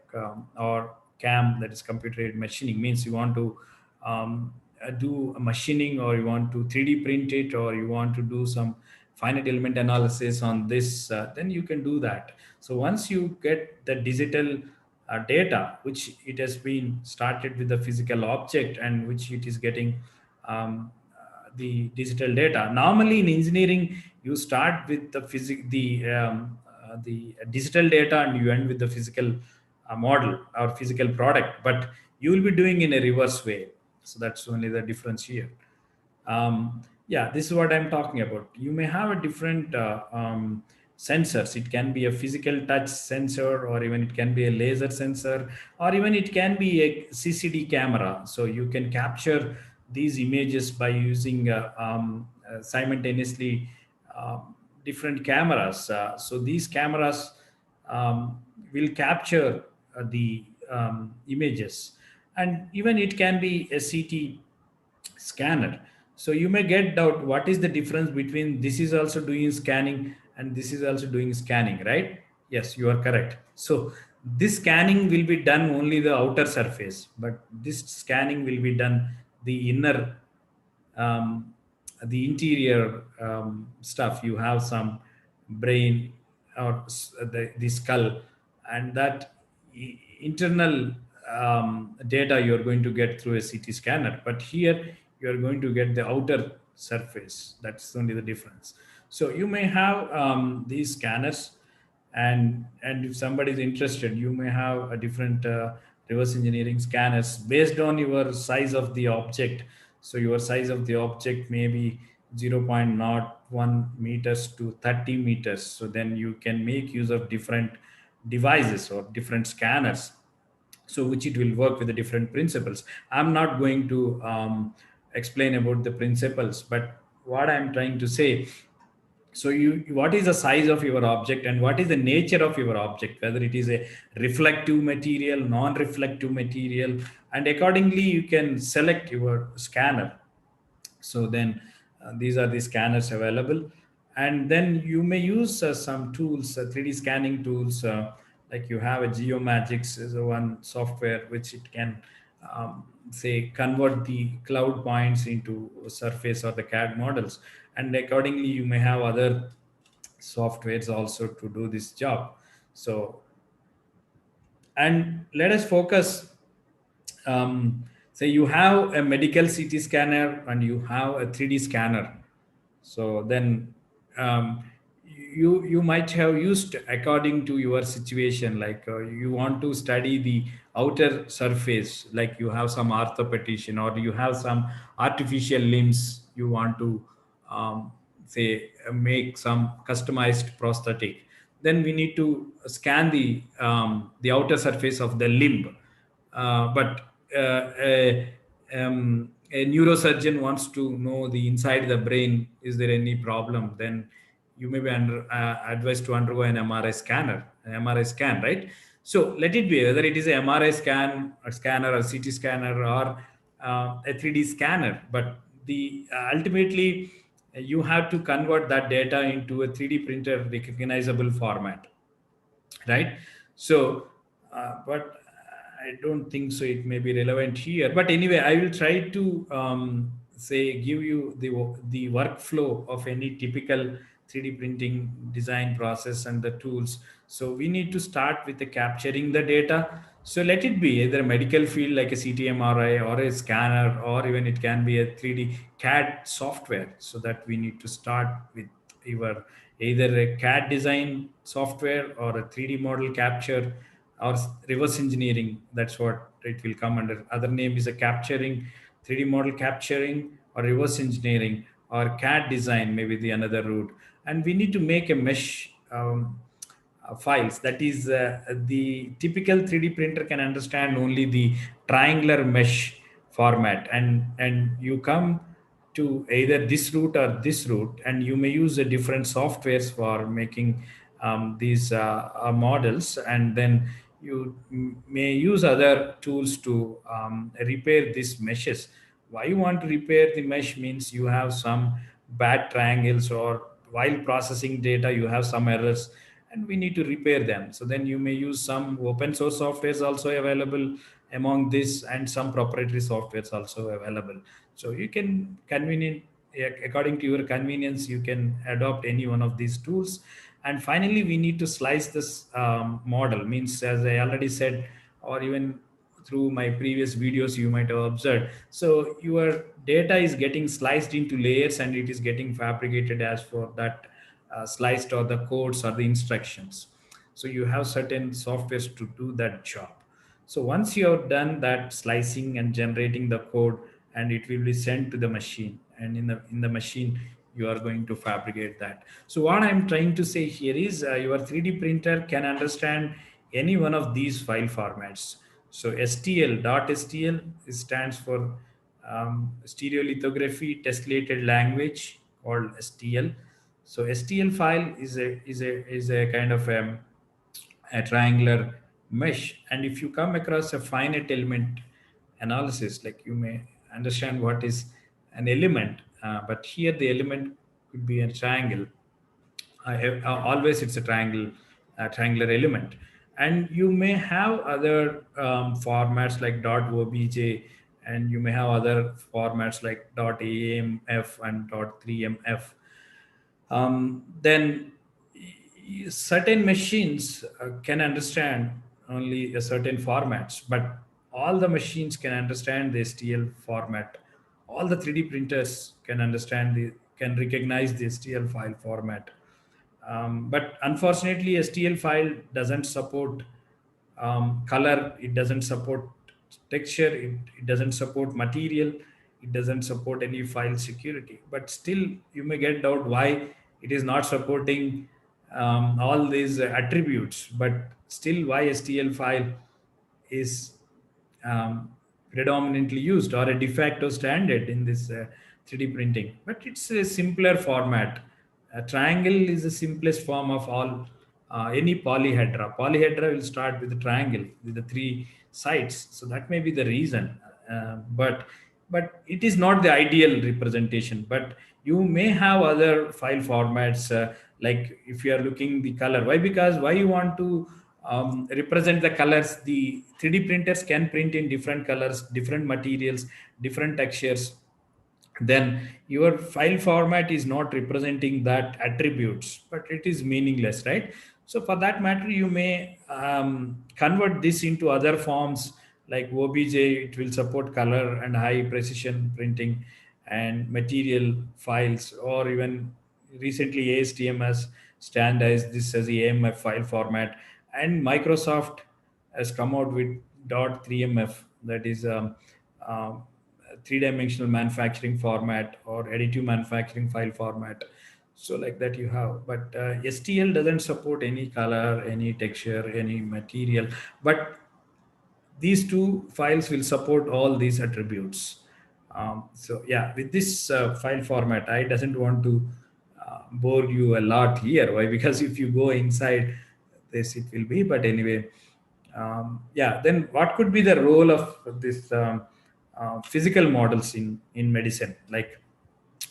or CAM, that is computer aided machining. Means you want to do a machining, or you want to 3D print it, or you want to do some finite element analysis on this, then you can do that. So once you get the digital data, which it has been started with the physical object, and which it is getting the digital data. Normally in engineering, you start with the digital data, and you end with the physical model or physical product, but you will be doing in a reverse way. So that's only the difference here. Yeah, this is what I'm talking about. You may have a different sensors. It can be a physical touch sensor, or even it can be a laser sensor, or even it can be a CCD camera. So you can capture these images by using simultaneously different cameras. So these cameras will capture the images, and even it can be a CT scanner. So you may get doubt, what is the difference between this is also doing scanning and this is also doing scanning, right? Yes, you are correct. So this scanning will be done only the outer surface, but this scanning will be done the inner, um, the interior stuff. You have some brain or the skull, and that internal data you're going to get through a CT scanner. But here you're going to get the outer surface. That's only the difference. So you may have these scanners, and if somebody is interested, you may have a different reverse engineering scanners based on your size of the object. So your size of the object may be 0.01 meters to 30 meters. So then you can make use of different devices or different scanners, so which it will work with the different principles. I'm not going to explain about the principles, but what I'm trying to say, so what is the size of your object, and what is the nature of your object, whether it is a reflective material, non-reflective material, and accordingly you can select your scanner. So then these are the scanners available, and then you may use some tools, 3D scanning tools, like you have a Geomagics is one software which it can say convert the cloud points into surface or the CAD models, and accordingly you may have other softwares also to do this job. So, and let us focus, say you have a medical CT scanner and you have a 3D scanner. So then you might have used according to your situation, like you want to study the outer surface, like you have some orthopedician, or you have some artificial limbs, you want to say make some customized prosthetic. Then we need to scan the outer surface of the limb. But a neurosurgeon wants to know the inside the brain, is there any problem, then you may be advised to undergo an MRI scanner, an MRI scan, right? So let it be whether it is a MRI scan, a scanner, or CT scanner, or a 3D scanner, but the ultimately you have to convert that data into a 3D printer recognizable format, right? So but I don't think so it may be relevant here, but anyway, I will try to say give you the workflow of any typical 3D printing design process and the tools. So we need to start with the capturing the data. So let it be either a medical field like a CT MRI or a scanner, or even it can be a 3D CAD software. So that we need to start with your either a CAD design software or a 3D model capture or reverse engineering. That's what it will come under. Other name is a capturing, 3D model capturing, or reverse engineering, or CAD design, maybe the another route. And we need to make a mesh files. That is, the typical 3D printer can understand only the triangular mesh format, and you come to either this route or this route, and you may use a different softwares for making these models, and then you may use other tools to repair these meshes. Why you want to repair the mesh means you have some bad triangles, or while processing data you have some errors, and we need to repair them. So then you may use some open source softwares also available among this, and some proprietary softwares also available. So you can according to your convenience, you can adopt any one of these tools. And finally, we need to slice this model. Means, as I already said, or even through my previous videos you might have observed, so your data is getting sliced into layers, and it is getting fabricated as for that sliced, or the codes or the instructions. So you have certain softwares to do that job. So once you have done that slicing and generating the code, and it will be sent to the machine, and in the machine you are going to fabricate that. So what I'm trying to say here is, your 3D printer can understand any one of these file formats. So STL stands for stereolithography tesslated language, called STL. So STL file is a kind of a triangular mesh. And if you come across a finite element analysis, like you may understand what is an element, but here the element could be a triangle. Always it's a triangular element. And you may have other formats like .obj, and you may have other formats like .amf and .3mf. Then certain machines can understand only a certain formats, but all the machines can understand the STL format. All the 3D printers can recognize the STL file format. But unfortunately, STL file doesn't support color, it doesn't support texture, it doesn't support material, it doesn't support any file security. But still, you may get doubt why it is not supporting all these attributes, but still why STL file is predominantly used, or a de facto standard in this 3D printing. But it's a simpler format. A triangle is the simplest form of all any polyhedra. Polyhedra will start with a triangle with the three sides. So that may be the reason. But it is not the ideal representation. But you may have other file formats, like if you are looking the color. Why? Because why you want to represent the colors? The 3D printers can print in different colors, different materials, different textures. Then your file format is not representing that attributes, but it is meaningless, right? So for that matter, you may convert this into other forms like OBJ. It will support color and high precision printing and material files, or even recently ASTM has standardized this as the AMF file format, and Microsoft has come out with .3mf, that is three-dimensional manufacturing format, or additive manufacturing file format. So like that you have. But STL doesn't support any color, any texture, any material. But these two files will support all these attributes. So yeah, with this file format, I doesn't want to bore you a lot here. Why? Because if you go inside this, it will be. But anyway, yeah. Then what could be the role of this physical models in medicine? Like,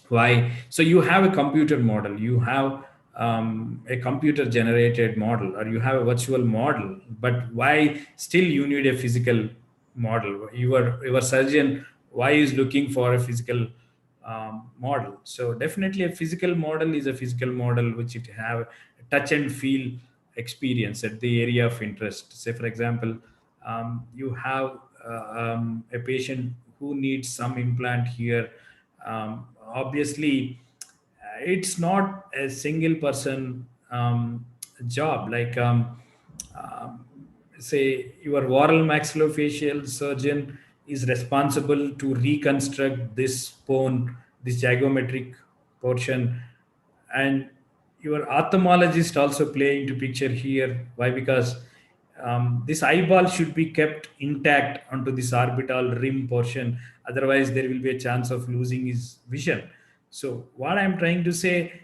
why? So you have a computer model, you have a computer generated model, or you have a virtual model, but why still you need a physical model? Your surgeon, why is looking for a physical model. So definitely a physical model is a physical model which it have touch and feel experience at the area of interest. Say for example, you have a patient who needs some implant here. Obviously, it's not a single person job. Like um, say your oral maxillofacial surgeon is responsible to reconstruct this bone, this zygomatic portion, and your ophthalmologist also play into picture here. Why? Because this eyeball should be kept intact onto this orbital rim portion, otherwise there will be a chance of losing his vision. So what I'm trying to say,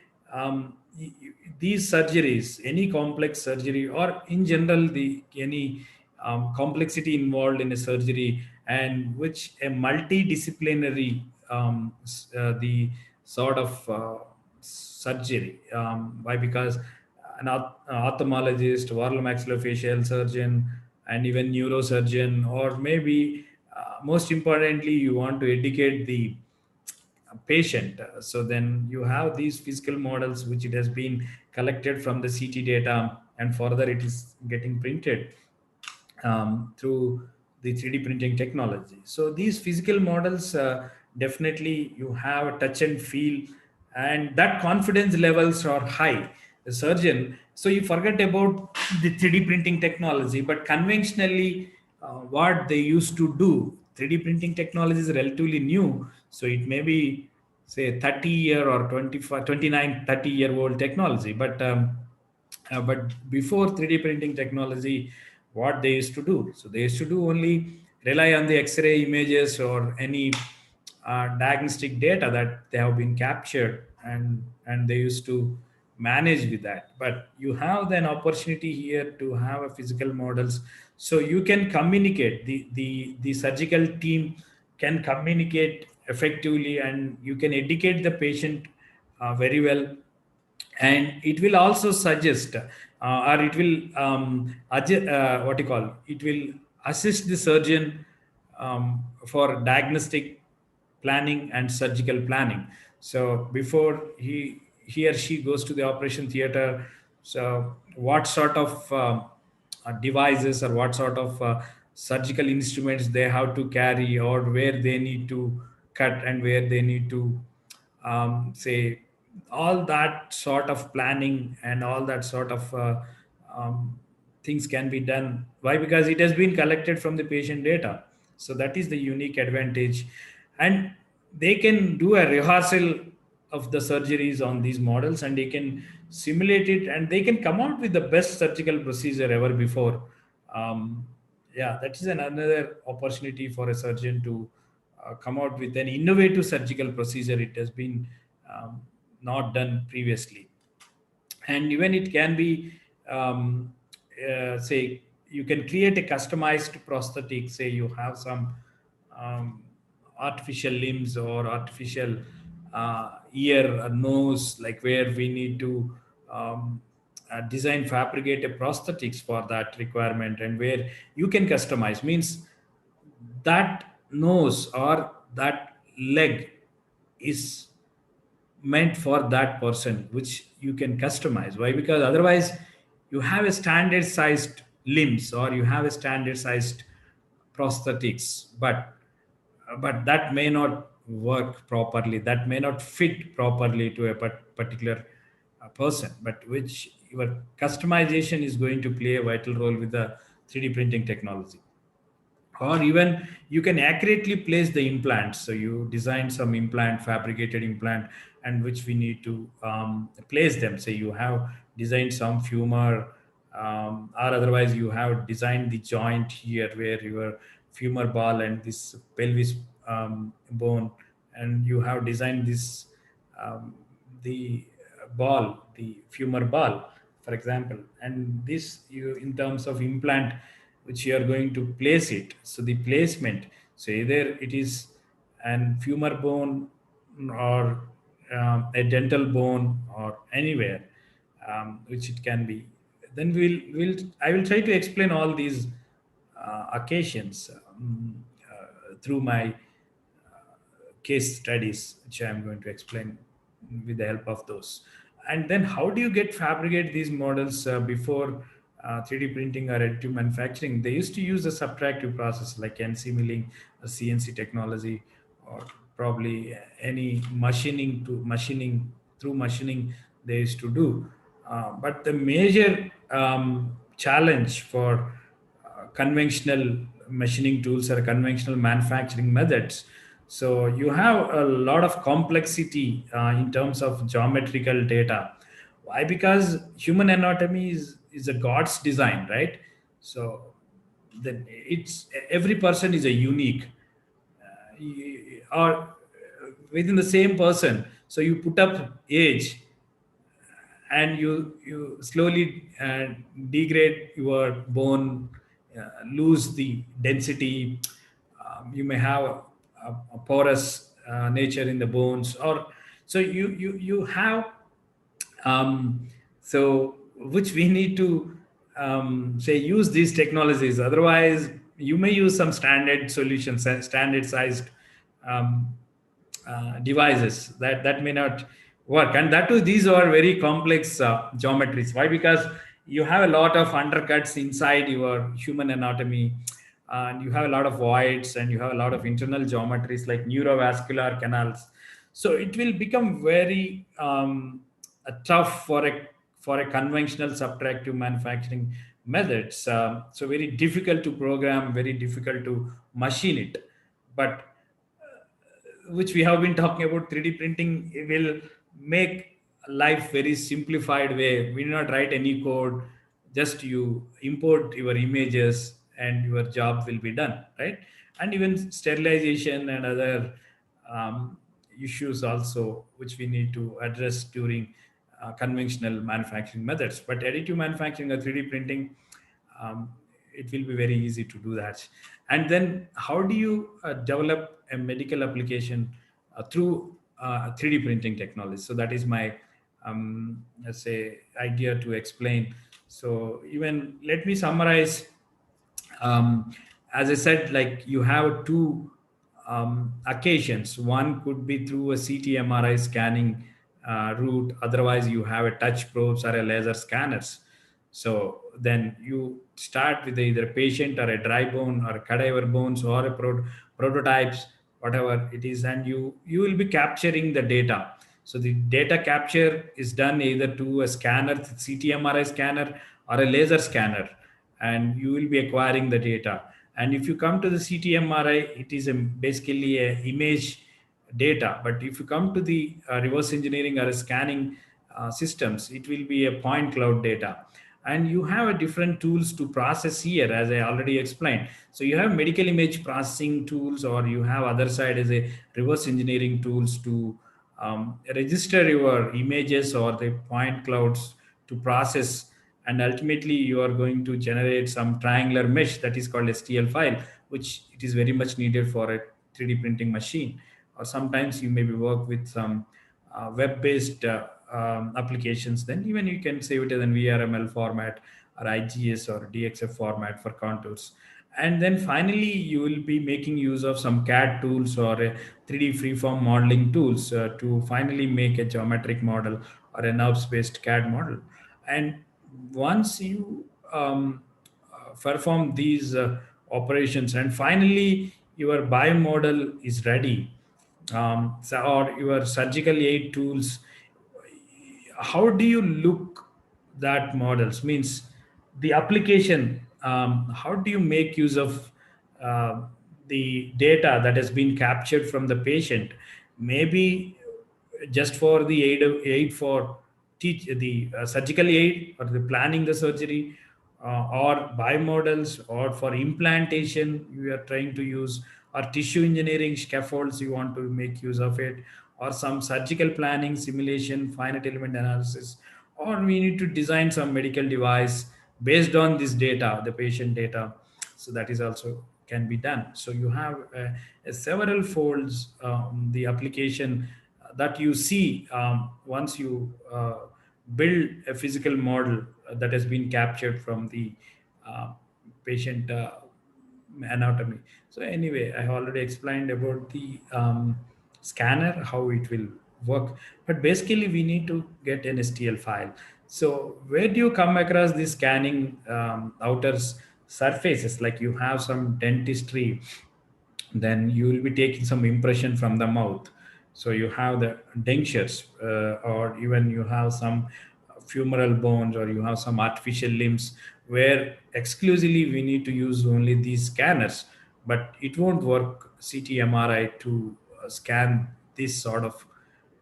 these surgeries, any complex surgery or in general the any complexity involved in a surgery, and which a multidisciplinary the sort of surgery. Why? Because an ophthalmologist, oral maxillofacial surgeon, and even neurosurgeon, or maybe most importantly, you want to educate the patient. So then you have these physical models which it has been collected from the CT data, and further it is getting printed through the 3D printing technology. So these physical models, definitely you have a touch and feel, and that confidence levels are high. The surgeon, so you forget about the 3D printing technology, but conventionally, what they used to do, 3D printing technology is relatively new. So it may be, say, 30-year or 25, 29, 30-year-old technology. But before 3D printing technology, what they used to do? So they used to do only rely on the X-ray images or any diagnostic data that they have been captured, and they used to manage with that. But you have an opportunity here to have a physical models, so you can communicate. The surgical team can communicate effectively, and you can educate the patient very well, and it will also suggest or it will what you call, it will assist the surgeon for diagnostic planning and surgical planning. So before he or she goes to the operation theater, so what sort of devices or what sort of surgical instruments they have to carry, or where they need to cut and where they need to say, all that sort of planning and all that sort of um, things can be done. Why? Because it has been collected from the patient data. So that is the unique advantage, and they can do a rehearsal of the surgeries on these models, and they can simulate it, and they can come out with the best surgical procedure ever before. um, yeah, that is another opportunity for a surgeon to come out with an innovative surgical procedure. It has been not done previously. And even it can be, say, you can create a customized prosthetic. Say you have some um, artificial limbs or artificial ear or nose, like where we need to design, fabricate a prosthetics for that requirement, and where you can customize, means that nose or that leg is meant for that person, which you can customize. Why? Because otherwise you have a standard sized limbs, or you have a standard sized prosthetics, but that may not work properly, that may not fit properly to a particular person, but which your customization is going to play a vital role with the 3D printing technology. Or even you can accurately place the implants. So you design some implant, fabricated implant, and which we need to place them. Say you have designed some femur, or otherwise you have designed the joint here where your femur ball and this pelvis bone, and you have designed this um, the ball, the femur ball, for example, and this you, in terms of implant which you are going to place it. So the placement, so either it is an femur bone, or a dental bone, or anywhere which it can be. Then I will try to explain all these occasions through my case studies, which I'm going to explain with the help of those. And then how do you get fabricate these models before 3D printing or additive manufacturing? They used to use a subtractive process like NC milling, a CNC technology, or probably any machining through machining they used to do. But the major challenge for conventional machining tools or conventional manufacturing methods. So you have a lot of complexity in terms of geometrical data. Why? Because human anatomy is a God's design, right? So then it's every person is a unique, or within the same person. So you put up age, and you slowly degrade your bone, lose the density. You may have a porous nature in the bones, or so you have, so which we need to say use these technologies. Otherwise you may use some standard solutions, standard sized um, devices that may not work. And that too, these are very complex geometries. Why? Because you have a lot of undercuts inside your human anatomy, and you have a lot of voids, and you have a lot of internal geometries like neurovascular canals. So it will become very tough for a conventional subtractive manufacturing methods. So very difficult to program, very difficult to machine it. But which we have been talking about, 3D printing will make life very simplified way. We do not write any code, just you import your images and your job will be done, right? And even sterilization and other um, issues also, which we need to address during conventional manufacturing methods. But additive manufacturing or 3D printing, um, it will be very easy to do that. And then how do you develop a medical application through 3D printing technology? So that is my let's say idea to explain. So even let me summarize. um, as I said, like you have two occasions. One could be through a CT MRI scanning route. Otherwise, you have a touch probes or a laser scanners. So then you start with either a patient or a dry bone or a cadaver bones or a prototypes, whatever it is, and you will be capturing the data. So the data capture is done either to a scanner, CT MRI scanner, or a laser scanner, and you will be acquiring the data. And if you come to the CTMRI, it is basically a image data. But if you come to the reverse engineering or scanning systems, it will be a point cloud data. And you have a different tools to process here, as I already explained. So you have medical image processing tools, or you have other side as a reverse engineering tools to register your images or the point clouds to process. And ultimately you are going to generate some triangular mesh that is called STL file, which it is very much needed for a 3D printing machine. Or sometimes you maybe work with some web-based applications. Then even you can save it as an VRML format or IGS or DXF format for contours. And then finally you will be making use of some CAD tools or 3D freeform modeling tools to finally make a geometric model or a nerves based CAD model. And once you perform these operations, and finally your biomodel is ready, or your surgical aid tools, how do you look that models means the application, how do you make use of uh, the data that has been captured from the patient, maybe just for the aid for teach the surgical aid or the planning the surgery, or biomodels, or for implantation you are trying to use, or tissue engineering scaffolds you want to make use of it, or some surgical planning simulation finite element analysis, or we need to design some medical device based on this data, the patient data. So that is also can be done. So you have several folds, the application that you see once you build a physical model that has been captured from the uh, patient anatomy. So anyway, I have already explained about the scanner, how it will work. But basically, we need to get an STL file. So where do you come across these scanning outer surfaces? Like you have some dentistry, then you will be taking some impression from the mouth. So you have the dentures, or even you have some femoral bones, or you have some artificial limbs where exclusively we need to use only these scanners, but it won't work CT MRI to scan this sort of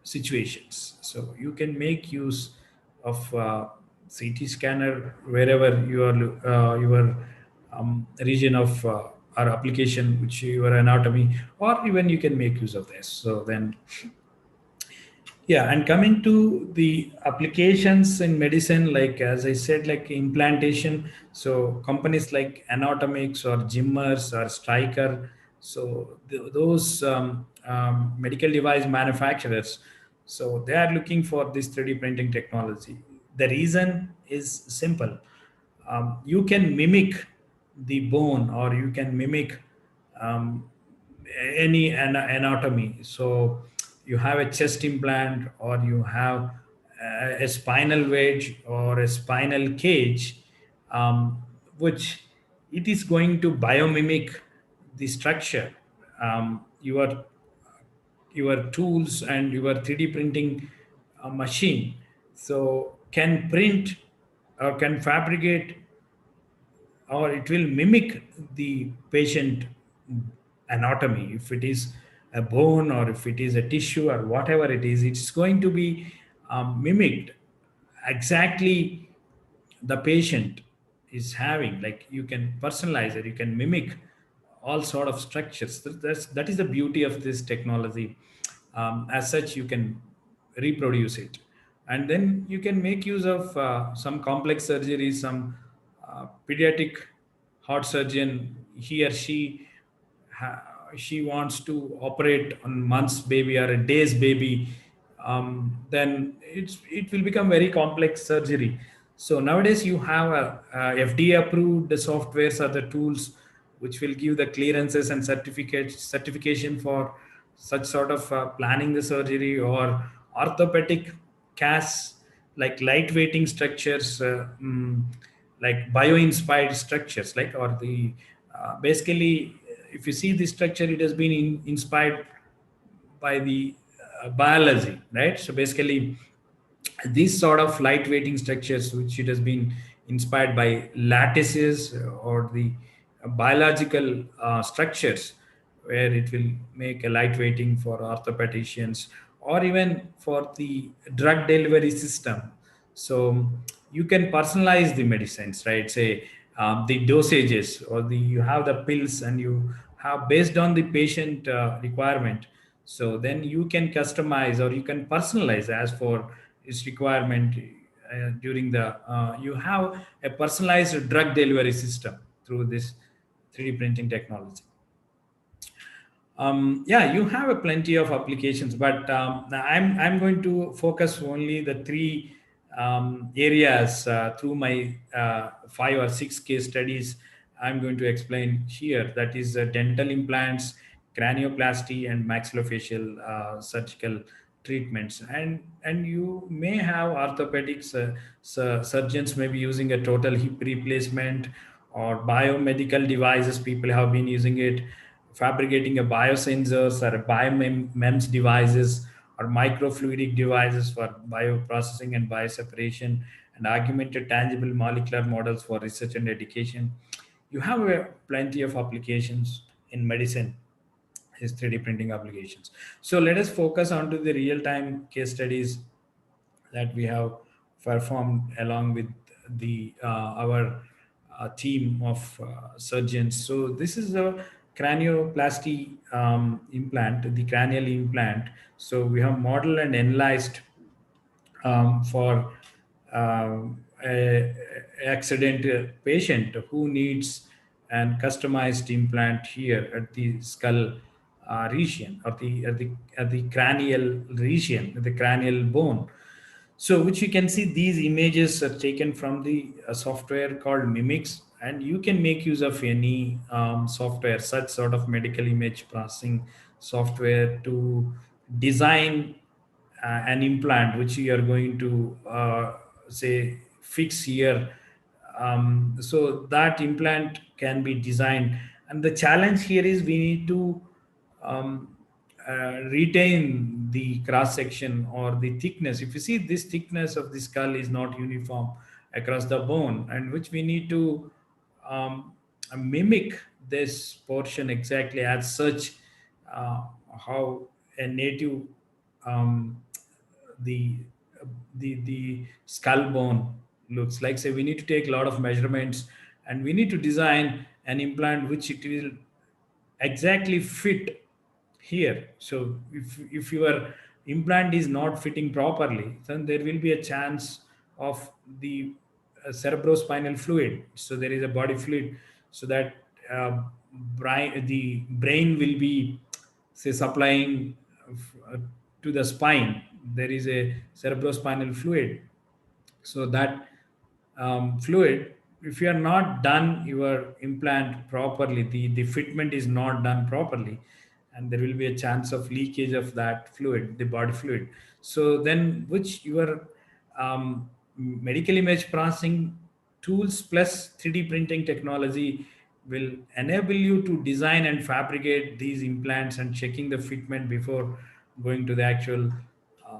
situations. So you can make use of CT scanner wherever your region of or application, which your anatomy, or even you can make use of this. So then, yeah, and coming to the applications in medicine, like as I said, like implantation. So companies like Anatomics or Jimmers or Stryker, so those medical device manufacturers, so they are looking for this 3D printing technology. The reason is simple. You can mimic the bone, or you can mimic um, any anatomy. So you have a chest implant, or you have a spinal wedge or a spinal cage, which it is going to biomimic the structure. Your tools and your 3D printing machine so can print or can fabricate, or it will mimic the patient anatomy. If it is a bone, or if it is a tissue, or whatever it is, it's going to be mimicked exactly the patient is having. Like you can personalize it, you can mimic all sort of structures. That is the beauty of this technology. As such, you can reproduce it, and then you can make use of some complex surgeries. Some pediatric heart surgeon, he or she wants to operate on months baby or a day's baby, then it will become very complex surgery. So nowadays you have a FDA approved softwares or the tools which will give the clearances and certification for such sort of planning the surgery, or orthopedic casts, like lightweighting structures, like bio-inspired structures, like, or the basically, if you see this structure, it has been inspired by the biology, right? So basically, these sort of lightweighting structures, which it has been inspired by lattices or the biological structures, where it will make a lightweighting for orthopedicians, or even for the drug delivery system. So you can personalize the medicines, right? Say the dosages, or the you have the pills, and you have based on the patient requirement. So then you can customize, or you can personalize as for its requirement. During the You have a personalized drug delivery system through this 3D printing technology. Yeah, you have a plenty of applications, but I'm going to focus only the three areas through my 5 or 6 case studies. I'm going to explain here. That is dental implants, cranioplasty, and maxillofacial surgical treatments. And you may have orthopedics surgeons may be using a total hip replacement, or biomedical devices. People have been using it, fabricating a biosensors or a biomems devices, or microfluidic devices for bioprocessing and bioseparation, and augmented tangible molecular models for research and education. You have plenty of applications in medicine, is 3D printing applications. So let us focus on to the real-time case studies that we have performed along with the our team of surgeons. So this is a cranioplasty implant, the cranial implant. So we have modeled and analyzed for a accident patient who needs an customized implant here at the skull region, or at the cranial region, the cranial bone. So which you can see, these images are taken from the software called Mimics, and you can make use of any software, such sort of medical image processing software, to design an implant which you are going to say fix here. So that implant can be designed, and the challenge here is we need to um, retain the cross section or the thickness. If you see, this thickness of the skull is not uniform across the bone, and which we need to um, mimic this portion exactly as such, uh, how a native um, the the skull bone looks like. So we need to take a lot of measurements, and we need to design an implant which it will exactly fit here. So if your implant is not fitting properly, then there will be a chance of the cerebrospinal fluid. So there is a body fluid, so that the brain will be, say, supplying to the spine. There is a cerebrospinal fluid, so that fluid, if you are not done your implant properly, the fitment is not done properly, and there will be a chance of leakage of that fluid, the body fluid. So then which your medical image processing tools plus 3D printing technology will enable you to design and fabricate these implants and checking the fitment before going to the actual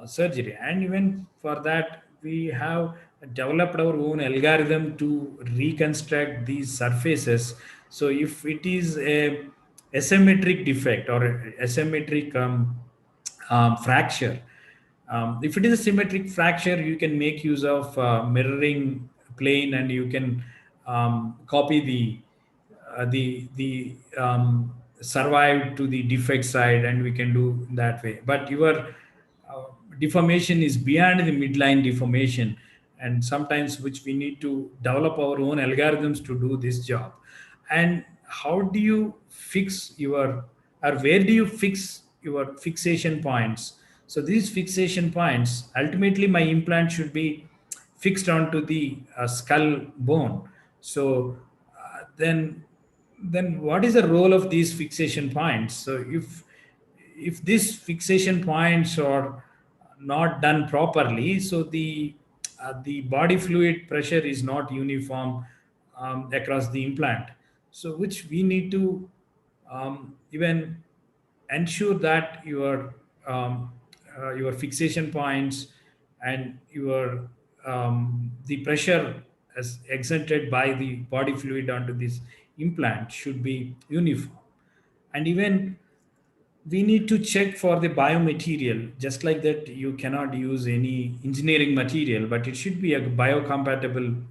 surgery. And even for that, we have developed our own algorithm to reconstruct these surfaces. So if it is a asymmetric defect or asymmetric fracture, if it is a symmetric fracture, you can make use of mirroring plane, and you can copy the survive to the defect side, and we can do that way. But your deformation is beyond the midline deformation, and sometimes which we need to develop our own algorithms to do this job. And how do you fix your, or where do you fix your fixation points? So these fixation points, ultimately my implant should be fixed onto the skull bone. So then what is the role of these fixation points? So if these fixation points are not done properly, so the body fluid pressure is not uniform across the implant. So which we need to even ensure that your fixation points and your the pressure as exerted by the body fluid onto this implant should be uniform. And even we need to check for the biomaterial. Just like that, you cannot use any engineering material, but it should be a biocompatible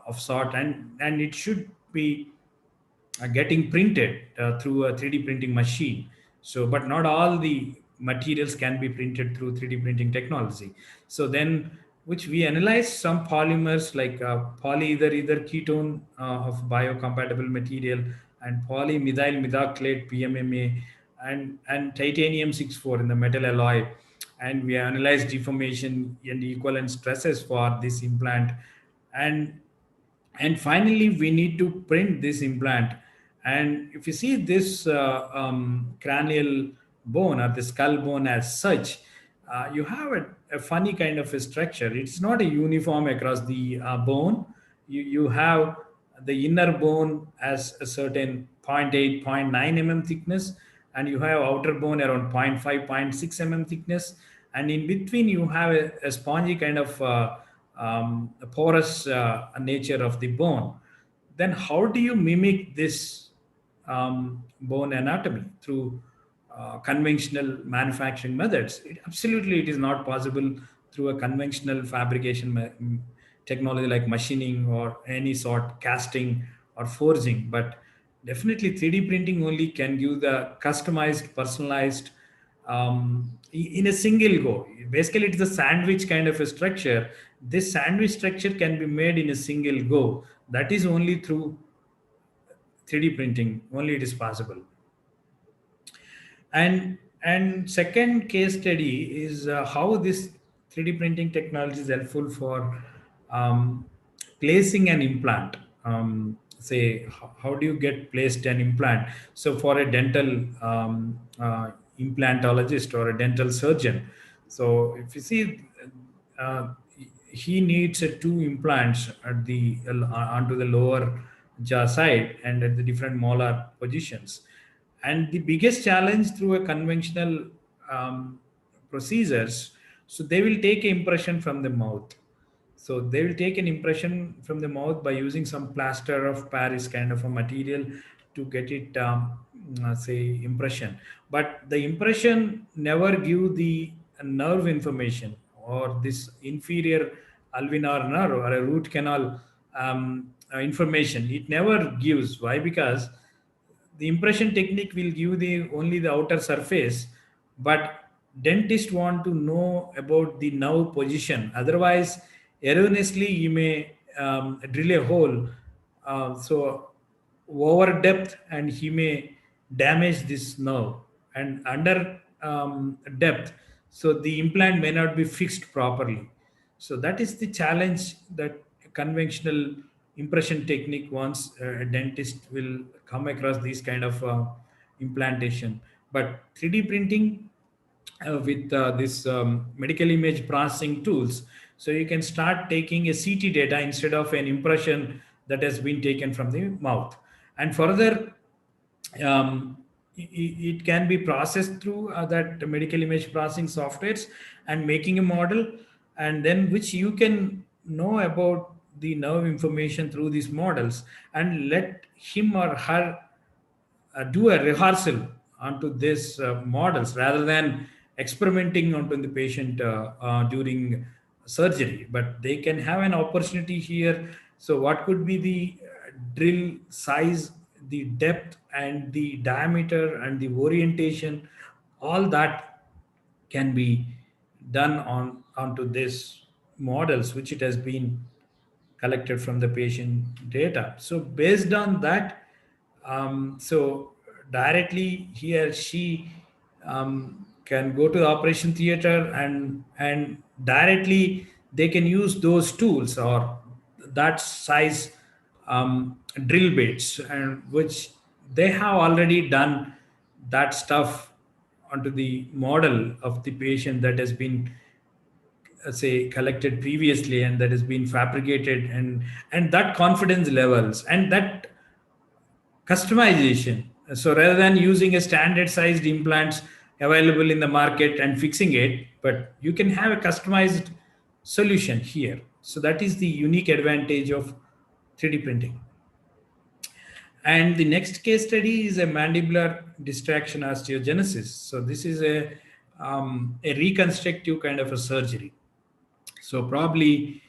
of sort, and it should be getting printed through a 3D printing machine. So, but not all the materials can be printed through 3D printing technology. So then, which we analyze some polymers like either ketone of biocompatible material, and polymethyl methacrylate PMMA, and titanium 64 in the metal alloy. And we analyze deformation and equivalent stresses for this implant. And finally we need to print this implant. And if you see this cranial bone or the skull bone as such, you have a funny kind of a structure. It's not a uniform across the bone. You have the inner bone as a certain zero point 0.8 zero point 0.9 mm thickness, and you have outer bone around 0.5 0.6 mm thickness, and in between you have a spongy kind of porous nature of the bone. Then how do you mimic this bone anatomy through conventional manufacturing methods? Absolutely, it is not possible through a conventional fabrication technology like machining or any sort casting or forging. But definitely 3D printing only can give the customized, personalized in a single go. Basically, it's a sandwich kind of a structure. This sandwich structure can be made in a single go. That is only through 3D printing. Only it is possible. And second case study is how this 3D printing technology is helpful for um, placing an implant. Say, how do you get placed an implant? So for a dental implantologist or a dental surgeon. So if you see, uh, he needs two implants at the onto the lower jaw side and at the different molar positions. And the biggest challenge through a conventional procedures, so they will take an impression from the mouth. So they will take an impression from the mouth by using some plaster of Paris kind of a material to get it, say, impression. But the impression never give the nerve information or this inferior alveolar nerve or a root canal information. It never gives. Why? Because the impression technique will give the only the outer surface, but dentist want to know about the nerve position. Otherwise, erroneously you may drill a hole, so over depth, and he may damage this nerve. And under depth, so the implant may not be fixed properly. So that is the challenge that conventional impression technique, once a dentist will come across these kind of implantation. But 3D printing with this medical image processing tools, so you can start taking a CT data instead of an impression that has been taken from the mouth. And further, it can be processed through that medical image processing softwares and making a model, and then which you can know about the nerve information through these models, and let him or her do a rehearsal onto these models rather than experimenting onto the patient during surgery. But they can have an opportunity here. So what could be the drill size, the depth and the diameter and the orientation, all that can be done onto this models which it has been collected from the patient data. So based on that, so directly he or she can go to the operation theater, and directly they can use those tools or that size drill bits, and which they have already done that stuff onto the model of the patient that has been say collected previously and that has been fabricated, and that confidence levels and that customization. So rather than using a standard sized implants available in the market and fixing it, but you can have a customized solution here. So that is the unique advantage of 3D printing. And the next case study is a mandibular distraction osteogenesis. So this is a reconstructive kind of a surgery. So probably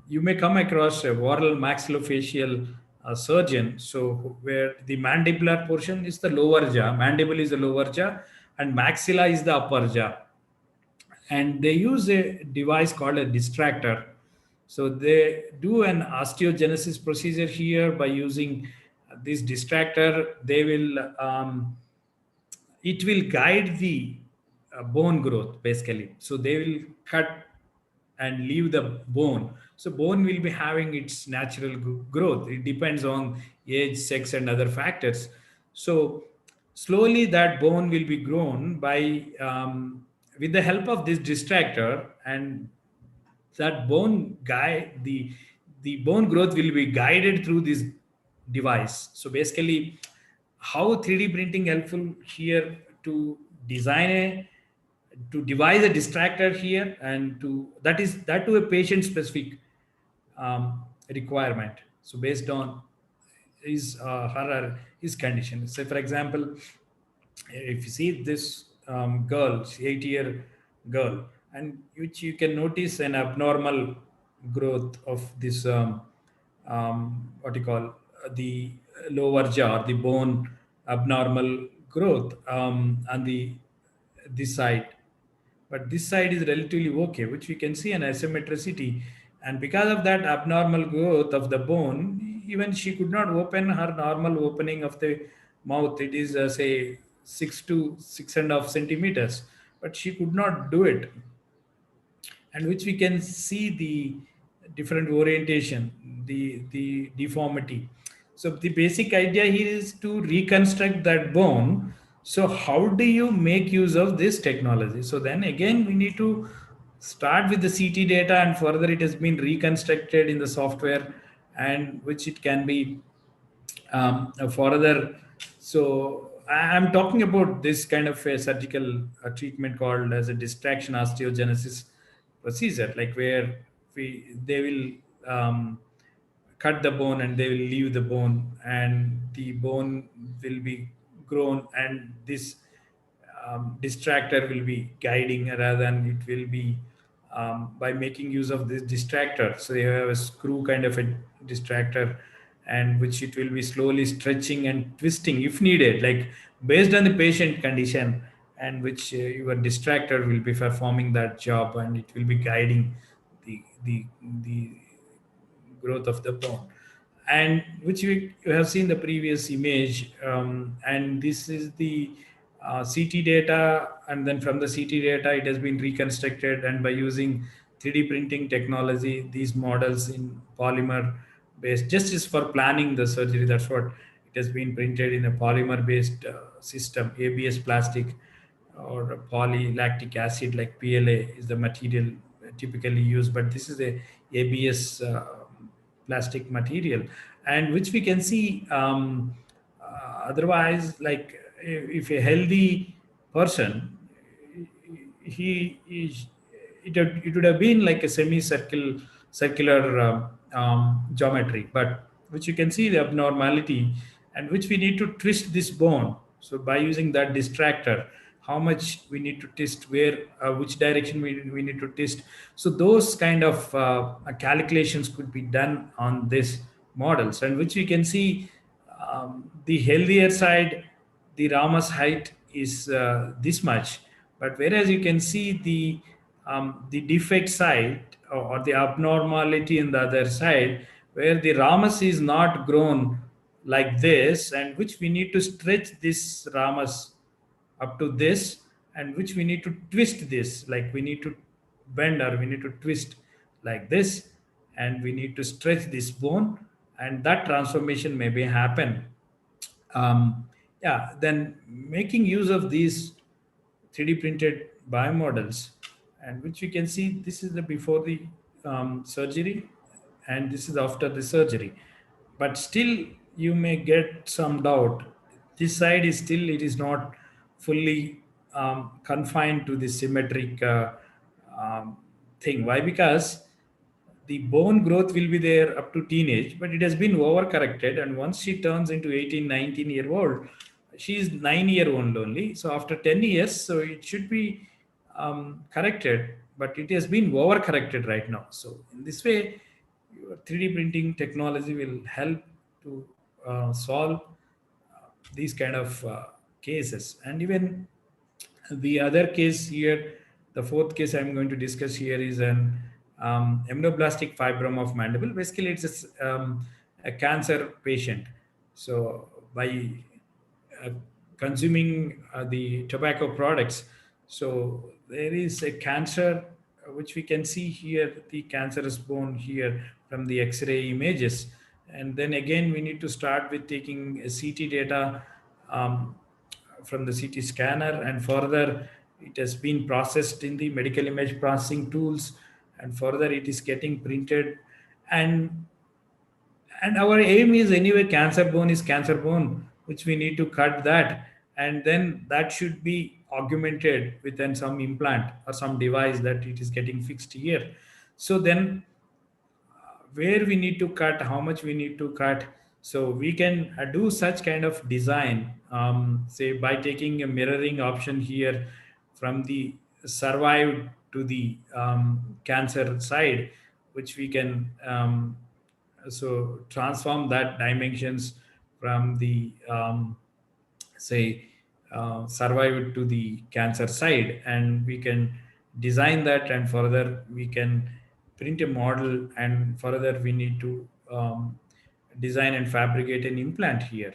you may come across a oral maxillofacial surgeon. So where the mandibular portion is the lower jaw, mandible is the lower jaw, and maxilla is the upper jaw. And they use a device called a distractor. So they do an osteogenesis procedure here by using this distractor. They will it will guide the bone growth basically. So they will cut and leave the bone. So bone will be having its natural growth. It depends on age, sex, and other factors. So slowly that bone will be grown by with the help of this distractor, and that bone guide the bone growth will be guided through this device. So basically, how 3D printing helpful here to design a to devise a distractor here, and to that is that to a patient specific requirement. So based on his her or his condition. Say for example, if you see this girl, 8-year girl, and which you can notice an abnormal growth of this what you call the lower jaw, the bone abnormal growth on the this side, but this side is relatively okay, which we can see an asymmetricity. And because of that abnormal growth of the bone, even she could not open her normal opening of the mouth. It is say 6 to 6.5 centimeters, but she could not do it, and which we can see the different orientation, the deformity. So the basic idea here is to reconstruct that bone So how do you make use of this technology? So then again, we need to start with the CT data, and further it has been reconstructed in the software, and which it can be further. So I'm talking about this kind of a surgical treatment called as a distraction osteogenesis procedure, like where they will cut the bone and they will leave the bone, and the bone will be grown, and this distractor will be guiding rather than it will be by making use of this distractor. So you have a screw kind of a distractor, and which it will be slowly stretching and twisting if needed, like based on the patient condition, and which your distractor will be performing that job, and it will be guiding the growth of the bone, and which you have seen the previous image, and this is the CT data, and then from the CT data it has been reconstructed, and by using 3D printing technology, these models in polymer based, just is for planning the surgery, that's what it has been printed in a polymer based system. ABS plastic or polylactic acid like PLA is the material typically used, but this is a ABS plastic material, and which we can see otherwise, like if a healthy person, he is, it would have been like a circular geometry, but which you can see the abnormality, and which we need to twist this bone. So by using that distractor, how much we need to twist, where which direction we need to twist. So those kind of calculations could be done on this models, and which we can see the healthier side, the ramus height is this much, but whereas you can see the defect side, or the abnormality in the other side, where the ramus is not grown like this, and which we need to stretch this ramus up to this, and which we need to twist this, like we need to bend or we need to twist like this, and we need to stretch this bone, and that transformation may be happen. Yeah, then making use of these 3D printed biomodels, and which you can see, this is the before the surgery, and this is after the surgery, but still you may get some doubt. This side is still, it is not fully confined to the symmetric um, thing. Why? Because the bone growth will be there up to teenage, but it has been overcorrected, and once she turns into 18, 19-year old, she is 9-year old only, so after 10 years, so it should be corrected, but it has been overcorrected right now. So in this way, your 3D printing technology will help to solve these kind of cases. And even the other case here, the fourth case I'm going to discuss here is an eminoblastic fibroma of mandible. Basically, it's a cancer patient. So by uh, consuming the tobacco products, so there is a cancer which we can see here, the cancerous bone here from the X-ray images. And then again, we need to start with taking a CT data um, from the CT scanner, and further it has been processed in the medical image processing tools, and further it is getting printed, and our aim is anyway, cancer bone is cancer bone, which we need to cut that, and then that should be augmented within some implant or some device that it is getting fixed here. So then where we need to cut, how much we need to cut. So we can do such kind of design, say by taking a mirroring option here from the survived to the cancer side, which we can so transform that dimensions from the say survive to the cancer side, and we can design that, and further we can print a model, and further we need to design and fabricate an implant here,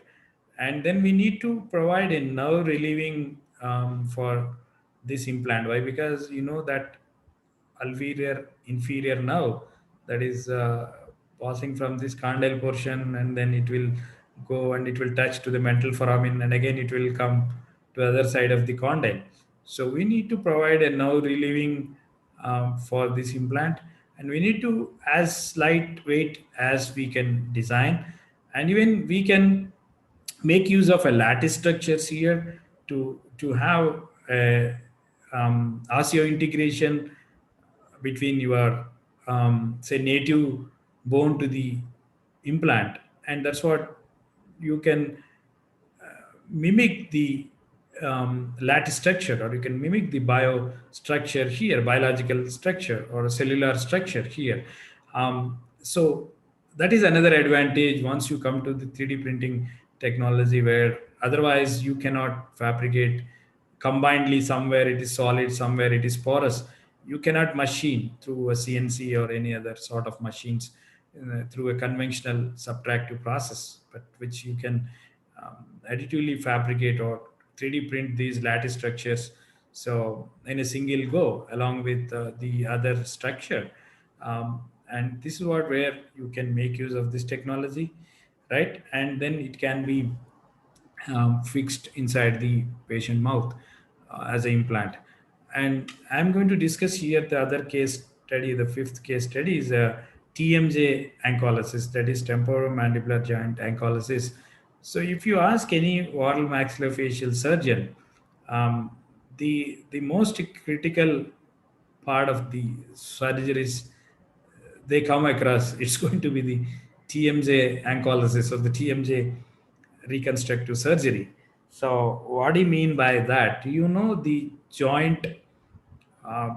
and then we need to provide a nerve relieving for this implant. Why? Because you know that alveolar inferior nerve that is passing from this condyle portion, and then it will go and it will touch to the mental foramen, and again it will come to other side of the condyle. So we need to provide a nerve relieving for this implant, and we need to as lightweight as we can design, and even we can make use of a lattice structures here to have a osseointegration between your say native bone to the implant, and that's what you can mimic the lattice structure, or you can mimic the bio structure here, biological structure or cellular structure here. So that is another advantage once you come to the 3D printing technology, where otherwise you cannot fabricate combinedly. Somewhere it is solid, somewhere it is porous. You cannot machine through a CNC or any other sort of machines through a conventional subtractive process, but which you can additively fabricate or 3D print these lattice structures. So in a single go, along with the other structure, and this is what where you can make use of this technology, right? And then it can be fixed inside the patient mouth as an implant. And I'm going to discuss here the other case study. The fifth case study is a TMJ ancolysis, that is temporomandibular joint ancolysis. So if you ask any oral maxillofacial surgeon, the most critical part of the surgeries they come across, it's going to be the TMJ ancolysis or the TMJ reconstructive surgery. So what do you mean by that? You know, the joint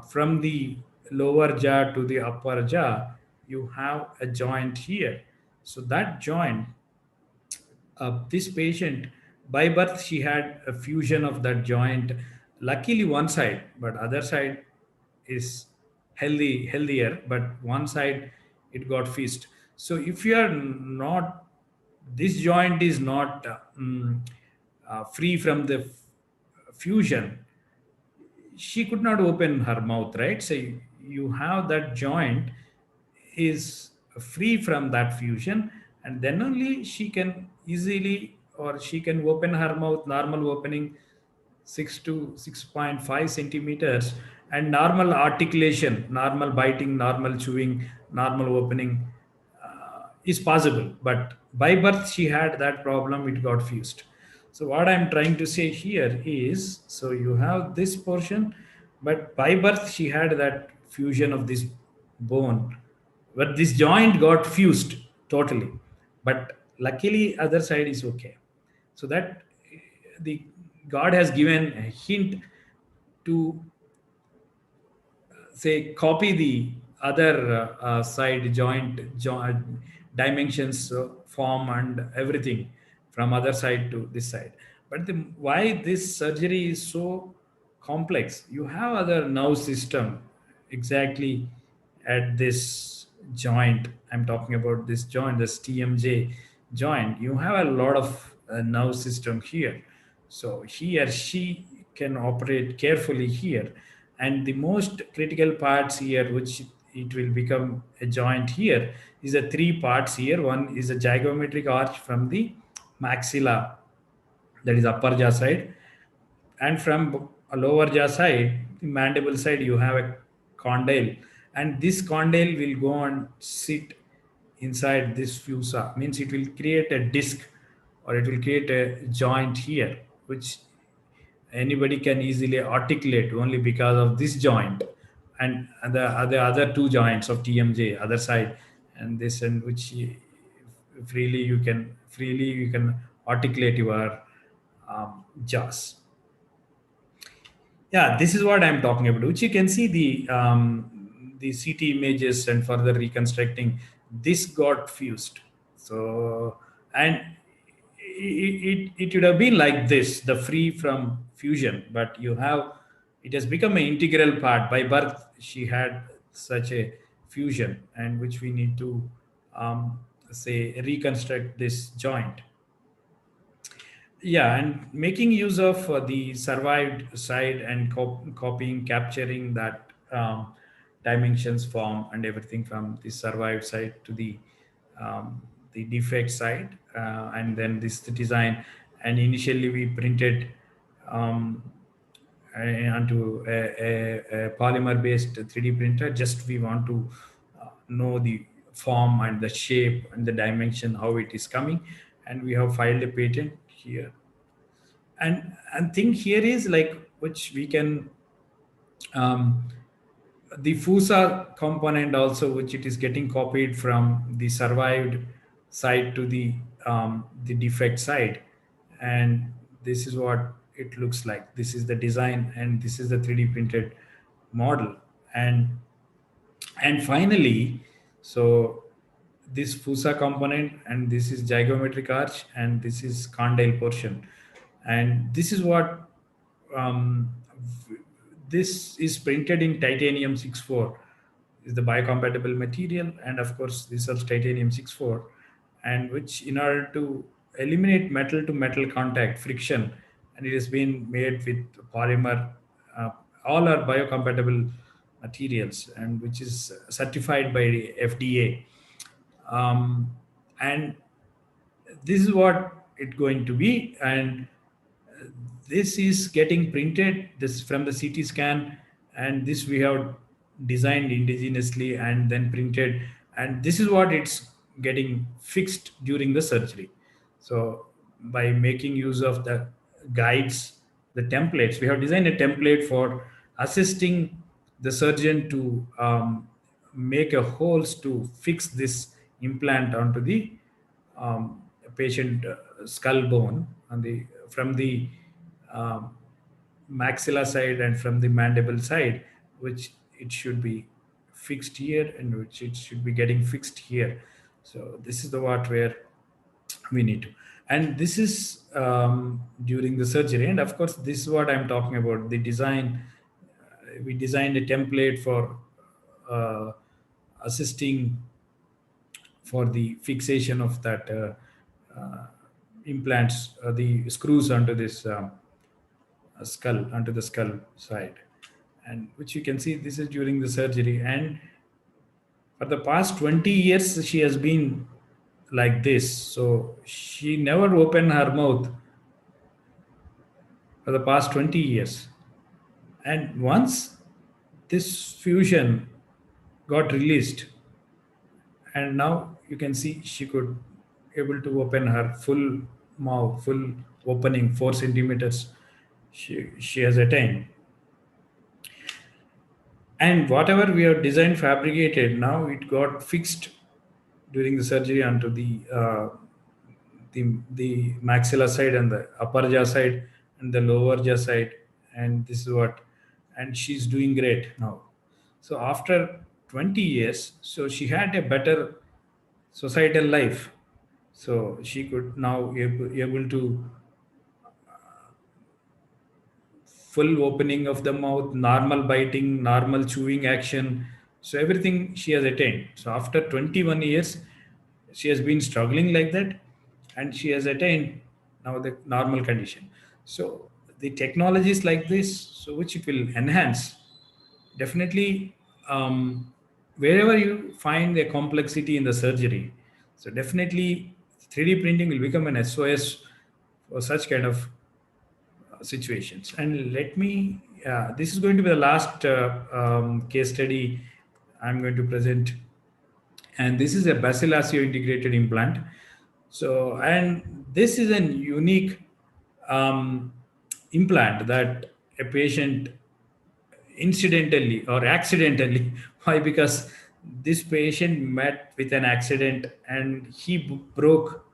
from the lower jaw to the upper jaw, you have a joint here. So that joint, this patient, by birth, she had a fusion of that joint. Luckily, one side, but other side is healthier. But one side, it got fissed. So if you are not, this joint is not free from the fusion, she could not open her mouth, right? So you have that joint is free from that fusion, and then only she can easily, or she can open her mouth normal opening 6 to 6.5 centimeters, and normal articulation, normal biting, normal chewing, normal opening is possible. But by birth she had that problem, it got fused. So what I'm trying to say here is, so you have this portion, but by birth she had that fusion of this bone, but this joint got fused totally. But luckily other side is okay. So that the God has given a hint to say copy the other side joint dimensions, form and everything from other side to this side. But why this surgery is so complex, you have other nerve system exactly at this joint. I'm talking about this joint, this TMJ joint. You have a lot of nerve system here. So he or she can operate carefully here. And the most critical parts here, which it will become a joint here, is the three parts here. One is a zygomatic arch from the maxilla, that is upper jaw side, and from a lower jaw side, the mandible side, you have a condyle, and this condyle will go and sit inside this fusa, means it will create a disc, or it will create a joint here, which anybody can easily articulate only because of this joint, and the other two joints of TMJ other side, and this, and which freely you can articulate your jaws. Yeah, this is what I'm talking about, which you can see the CT images, and further reconstructing, this got fused. So, and it would have been like this, the free from fusion, but you have, it has become an integral part. By birth she had such a fusion, and which we need to say reconstruct this joint. Yeah, and making use of the survived side, and copying, capturing that dimensions, form and everything from the survived side to the defect side, and then this the design. And initially we printed onto a polymer-based 3D printer. Just we want to know the form and the shape and the dimension, how it is coming, and we have filed a patent here. And thing here is like which we can the FUSA component also, which it is getting copied from the survived side to the defect side, and this is what it looks like. This is the design, and this is the 3D printed model, and finally, so this FUSA component, and this is zygomatic arch, and this is condyle portion, and this is what um, this is printed in titanium 64 is the biocompatible material, and of course this is titanium 64, and which in order to eliminate metal to metal contact friction, and it has been made with polymer, all are biocompatible materials, and which is certified by FDA, and this is what it's going to be, and this is getting printed this from the CT scan, and this we have designed indigenously and then printed, and this is what it's getting fixed during the surgery. So by making use of the guides, the templates, we have designed a template for assisting the surgeon to make a holes to fix this implant onto the patient skull bone on the from the maxilla side and from the mandible side, which it should be fixed here and which it should be getting fixed here. So this is the what where we need to, and this is during the surgery, and of course this is what I'm talking about, the design. We designed a template for assisting for the fixation of that implants, the screws onto this skull, onto the skull side, and which you can see this is during the surgery, and for the past 20 years she has been like this, so she never opened her mouth for the past 20 years, and once this fusion got released, and now you can see she could able to open her full mouth, full opening 4 centimeters she has attained, and whatever we have designed fabricated, now it got fixed during the surgery onto the maxilla side and the upper jaw side and the lower jaw side, and this is what, and she's doing great now. So after 20 years, so she had a better societal life, so she could now able to full opening of the mouth, normal biting, normal chewing action, so everything she has attained. So after 21 years she has been struggling like that, and she has attained now the normal condition. So the technologies like this, so which it will enhance definitely, wherever you find a complexity in the surgery, so definitely 3D printing will become an SOS for such kind of situations. And let me this is going to be the last case study I'm going to present, and this is a basilasio integrated implant. So, and this is an unique implant that a patient incidentally or accidentally why, because this patient met with an accident and he broke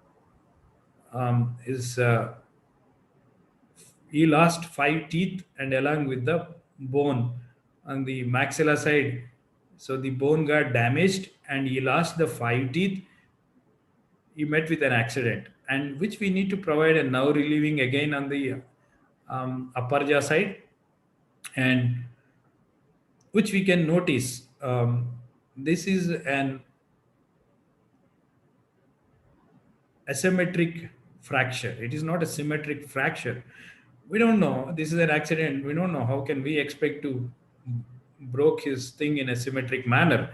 his he lost 5 teeth, and along with the bone on the maxilla side, so the bone got damaged and he lost the 5 teeth. He met with an accident, and which we need to provide a now relieving again on the upper jaw side, and which we can notice this is an asymmetric fracture. It is not a symmetric fracture. We don't know, this is an accident, we don't know how can we expect to broke his thing in a symmetric manner.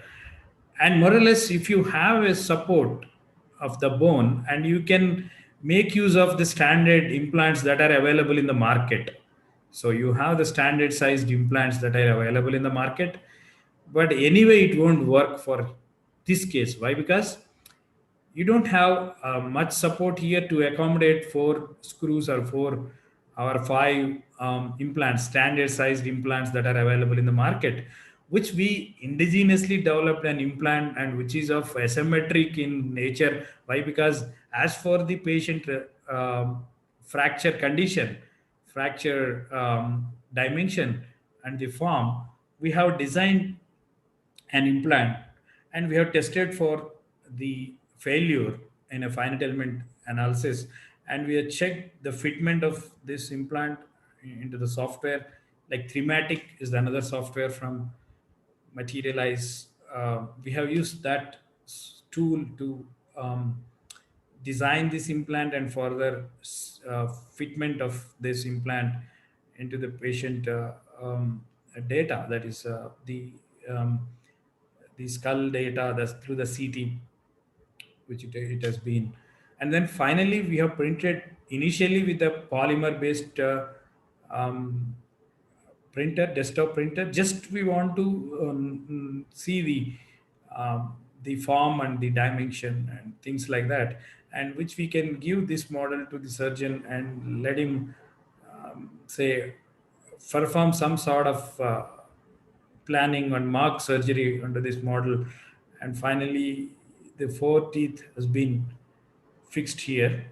And more or less, if you have a support of the bone and you can make use of the standard implants that are available in the market, So you have the standard sized implants that are available in the market, but anyway it won't work for this case. Why? Because you don't have much support here to accommodate 4 screws or 4 or 5 implants, standard sized implants that are available in the market, which we indigenously developed an implant and which is of asymmetric in nature. Why? Because as for the patient fracture condition, fracture dimension and the form, we have designed an implant, and we have tested for the failure in a finite element analysis, and we have checked the fitment of this implant into the software. Like Thematic is another software from Materialize. We have used that tool to design this implant and further fitment of this implant into the patient data, that is um, the skull data, that's through the CT, which it has been. And then finally, we have printed initially with a polymer based um, printer, desktop printer. Just we want to see the form and the dimension and things like that, and which we can give this model to the surgeon and let him say perform some sort of planning and mark surgery under this model. And finally the 4 teeth has been fixed here,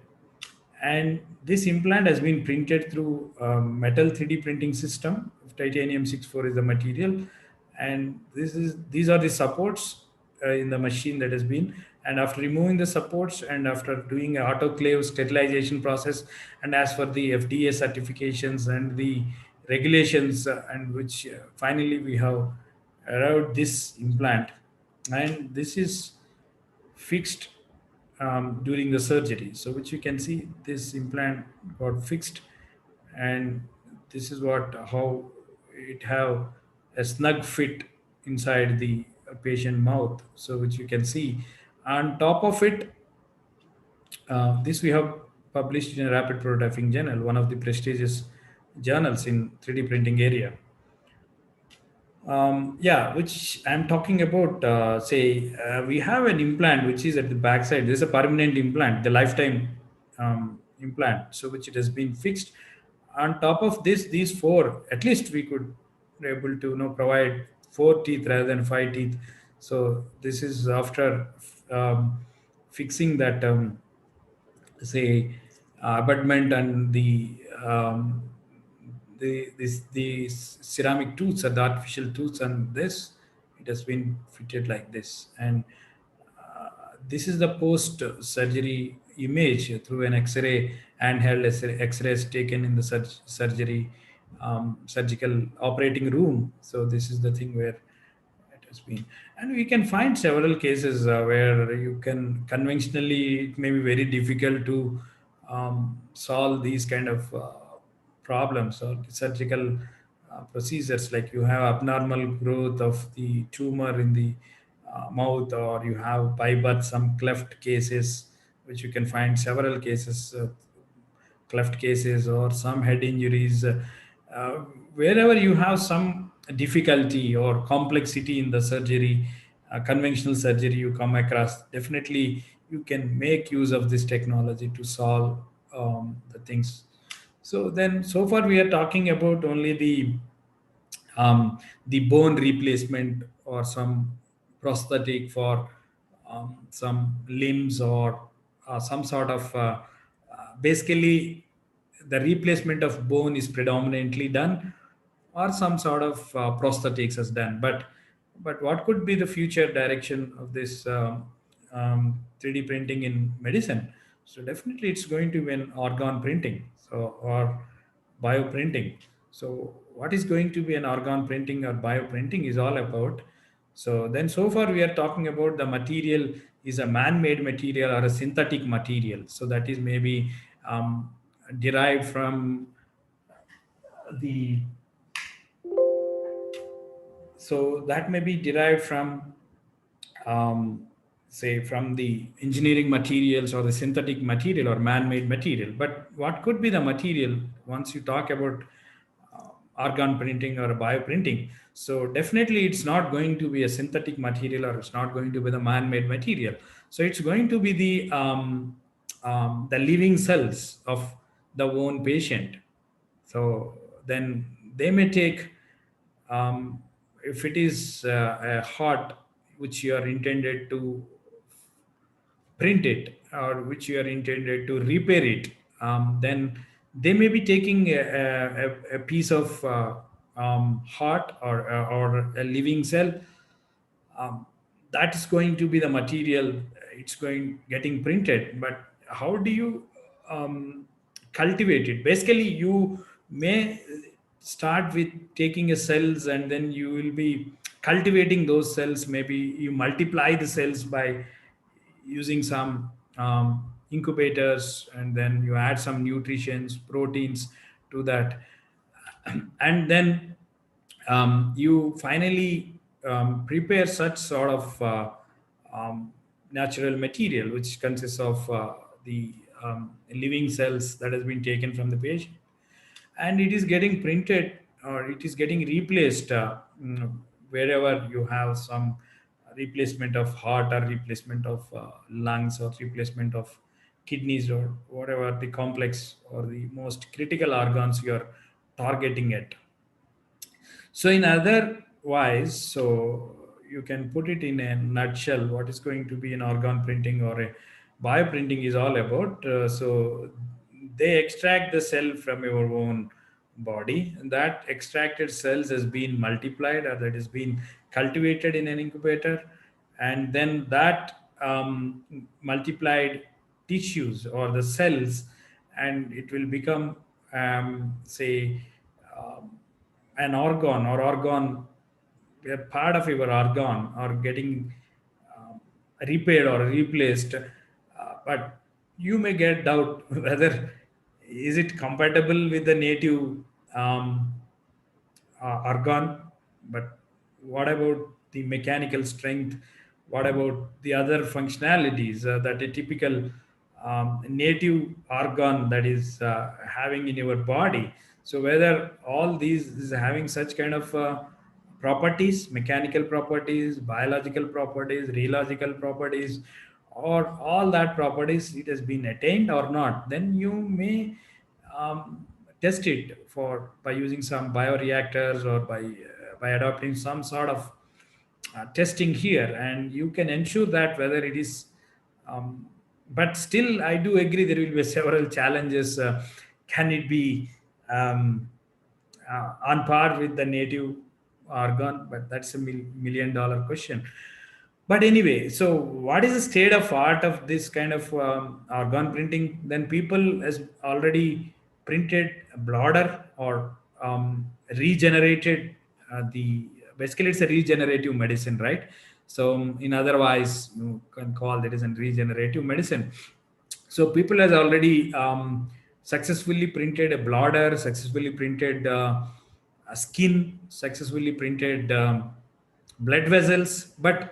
and this implant has been printed through metal 3D printing system. Titanium 64 is the material, and these are the supports in the machine that has been. And after removing the supports and after doing an autoclave sterilization process, and as for the FDA certifications and the regulations, and which finally we have arrived this implant, and this is fixed during the surgery. So which you can see, this implant got fixed, and this is what how it have a snug fit inside the patient mouth. So which you can see on top of it. This we have published in a rapid prototyping journal, one of the prestigious journals in 3D printing area. Yeah, which I'm talking about. We have an implant which is at the backside. There's a permanent implant, the lifetime implant, so which it has been fixed. On top of this, these 4, at least we could be able to provide 4 teeth rather than 5 teeth. So this is after fixing that say abutment and the ceramic tooths or the artificial tooths, and this it has been fitted like this. And this is the post surgery image through an x-ray, handheld x-rays taken in the surgery surgical operating room. So this is the thing where it has been. And we can find several cases where you can conventionally, it may be very difficult to solve these kind of problems or surgical procedures, like you have abnormal growth of the tumor in the mouth, or you have by birth some cleft cases, which you can find several cases, cleft cases or some head injuries. Uh, Wherever you have some difficulty or complexity in the surgery, conventional surgery you come across, definitely you can make use of this technology to solve the things. So then, so far we are talking about only the bone replacement or some prosthetic for some limbs, or some sort of basically the replacement of bone is predominantly done, or some sort of prosthetics is done. But what could be the future direction of this 3D printing in medicine? So definitely it's going to be an organ printing, so, or bioprinting. So what is going to be an organ printing or bioprinting is all about. So then, so far we are talking about the material is a man-made material or a synthetic material. So that is maybe derived from the so that may be derived from say from the engineering materials or the synthetic material or man-made material. But what could be the material once you talk about organ printing or bioprinting. So definitely it's not going to be a synthetic material, or it's not going to be the man-made material. So it's going to be the living cells of the own patient. So then they may take, if it is a heart which you are intended to print it, or which you are intended to repair it, then they may be taking a piece of heart, or a living cell. um, that is going to be the material. It's going getting printed, but how do you cultivate it? Basically, you may start with taking a cells, and then you will be cultivating those cells. Maybe you multiply the cells by using some incubators, and then you add some nutritions, proteins to that. And then you finally prepare such sort of natural material, which consists of the living cells that has been taken from the patient, and it is getting printed, or it is getting replaced, wherever you have some replacement of heart, or replacement of lungs, or replacement of kidneys, or whatever the complex or the most critical organs you are targeting at. So in other wise, so you can put it in a nutshell, what is going to be an organ printing or a bioprinting is all about. So they extract the cell from your own body, and that extracted cells has been multiplied, or that has been cultivated in an incubator, and then that multiplied tissues or the cells, and it will become, say, um, an organ, or organ, a part of your organ, or getting repaired or replaced. But you may get doubt whether is it compatible with the native um, organ. But what about the mechanical strength? What about the other functionalities that a typical native organ that is having in your body? So whether all these is having such kind of properties, mechanical properties, biological properties, rheological properties, or all that properties, it has been attained or not, then you may test it for by using some bioreactors, or by adopting some sort of testing here, and you can ensure that whether it is. But still, I do agree there will be several challenges. Can it be on par with the native organ? But that's a million dollar question. But anyway, so what is the state of art of this kind of organ printing? Then people has already printed a bladder, or regenerated the basically it's a regenerative medicine, right? So in otherwise you can call that as a regenerative medicine. So people has already successfully printed a bladder, successfully printed a skin, successfully printed blood vessels. But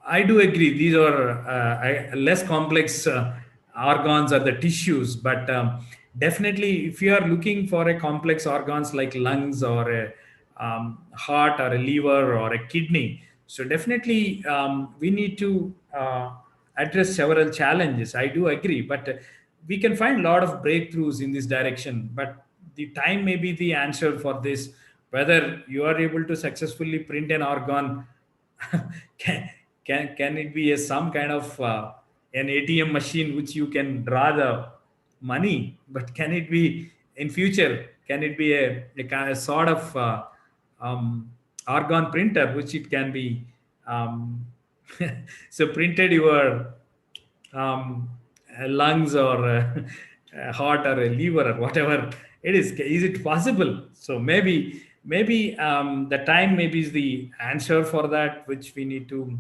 I do agree these are less complex organs or the tissues. But definitely, if you are looking for a complex organs like lungs, or a heart, or a liver, or a kidney, so definitely we need to address several challenges. I do agree, but we can find a lot of breakthroughs in this direction. But the time may be the answer for this. Whether you are able to successfully print an organ, can, can it be a some kind of an ATM machine which you can draw the money? But can it be in future? Can it be a kind of sort of organ printer which it can be so printed your um, lungs, or a heart, or a liver, or whatever it is it possible? So maybe the time maybe is the answer for that, which we need to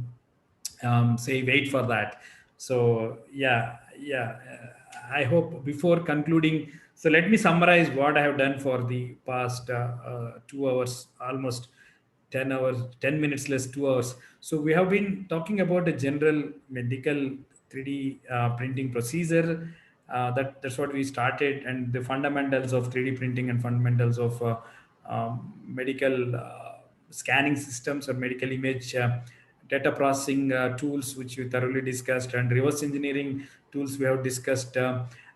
say wait for that. So yeah, I hope before concluding, so let me summarize what I have done for the past 2 hours, almost 10 hours, 10 minutes less 2 hours. So we have been talking about a general medical 3D printing procedure. That's what we started, and the fundamentals of 3D printing, and fundamentals of medical scanning systems or medical image data processing tools, which we thoroughly discussed, and reverse engineering tools we have discussed,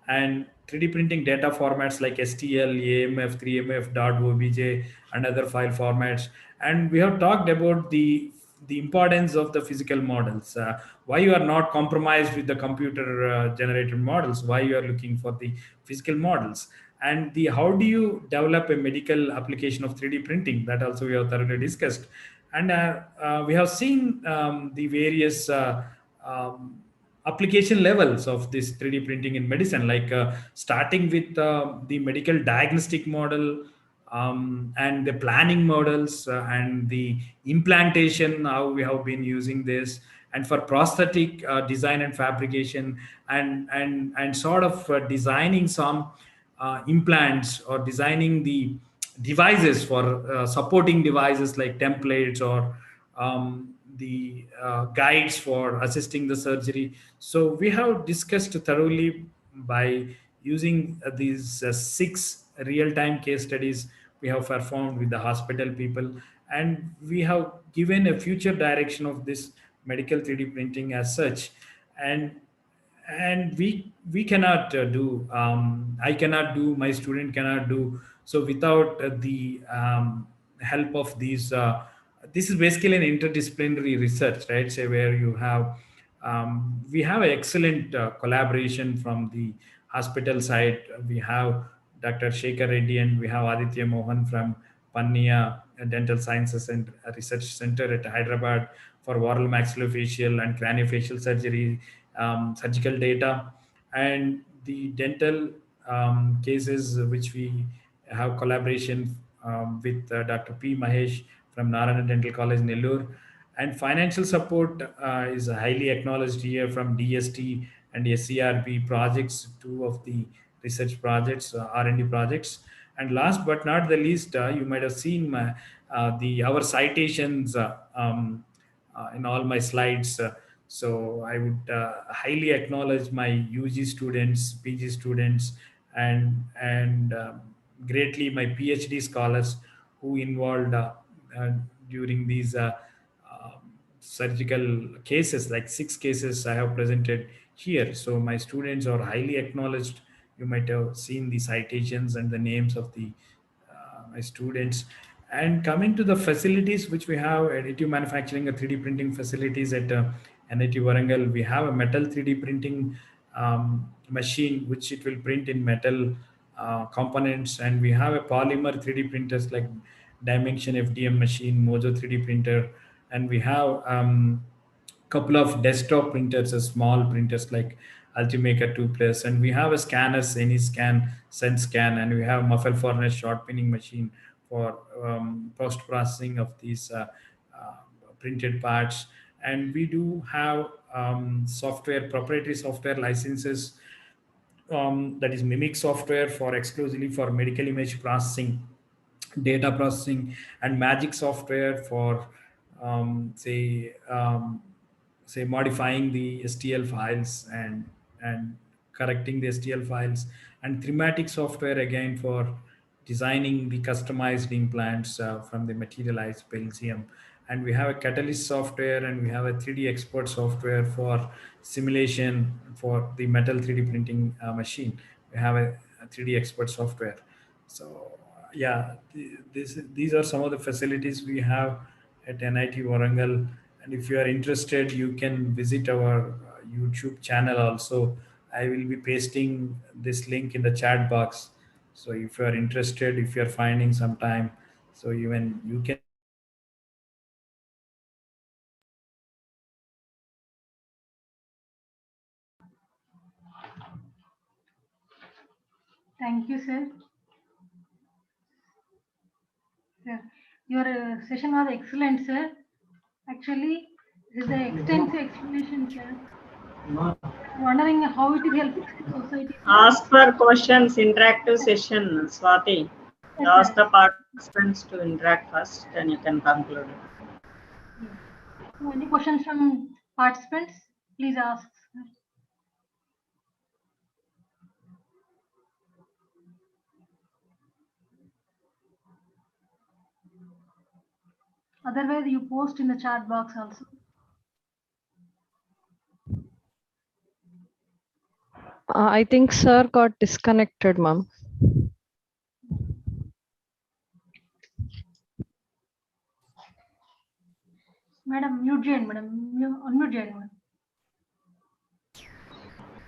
and 3D printing data formats like STL, AMF, 3MF, .obj, and other file formats. And we have talked about the importance of the physical models, why you are not compromised with the computer generated models, why you are looking for the physical models, and the how do you develop a medical application of 3D printing, that also we have thoroughly discussed. And we have seen the various application levels of this 3D printing in medicine, like starting with the medical diagnostic model, and the planning models, and the implantation, how we have been using this, and for prosthetic design and fabrication, and sort of designing some implants, or designing the devices for supporting devices like templates, or the guides for assisting the surgery. So we have discussed thoroughly by using these six real-time case studies we have performed with the hospital people, and we have given a future direction of this medical 3D printing as such. And we cannot do, I cannot do, my student cannot do so without the help of these this is basically an interdisciplinary research, right? So where you have we have an excellent collaboration from the hospital side. We have Dr. Shekhar Reddy, and we have Aditya Mohan from Pannia Dental Sciences and Research Center at Hyderabad for oral maxillofacial and craniofacial surgery, surgical data, and the dental cases, which we have collaboration with Dr. P. Mahesh from Narayana Dental College, Nellore. And financial support is highly acknowledged here from DST and SCRP projects, two of the research projects, R&D projects. And last but not the least, you might have seen the our citations in all my slides. So I would highly acknowledge my UG students, PG students, and greatly my PhD scholars who involved uh, during these surgical cases, like six cases I have presented here. So my students are highly acknowledged. You might have seen the citations and the names of the my students. And coming to the facilities which we have, additive manufacturing, 3D printing facilities at NIT Warangal, we have a metal 3D printing machine which it will print in metal components, and we have a polymer 3D printers like Dimension FDM machine, Mojo 3D printer, and we have couple of desktop printers, small printers like Ultimaker 2 Plus, and we have a scanners, AnyScan, SenseScan, and we have muffle furnace short pinning machine for post processing of these printed parts. And we do have software, proprietary software licenses, that is Mimic software for exclusively for medical image processing, data processing, and Magic software for say modifying the STL files and correcting the STL files, and thematic software again for designing the customized implants from the materialized pelsium. And we have a Catalyst software, and we have a 3D expert software for simulation for the metal 3D printing machine. We have a 3D expert software. So yeah, these are some of the facilities we have at NIT Warangal. And if you are interested, you can visit our YouTube channel also. I will be pasting this link in the chat box. So if you are interested, if you are finding some time, so even you can Thank you, sir. Sir, your session was excellent, sir. Actually, this is an extensive explanation, sir. I'm wondering how it is helping the society, sir. Ask for questions, interactive session, Swati. Yes, Ask sir. the participants to interact first, then you can conclude. Yes. So, any questions from participants? Please ask, sir. Otherwise, you post in the chat box also. I think sir got disconnected, ma'am. Madam, mute చేయండి madam. Unmute చేయండి madam.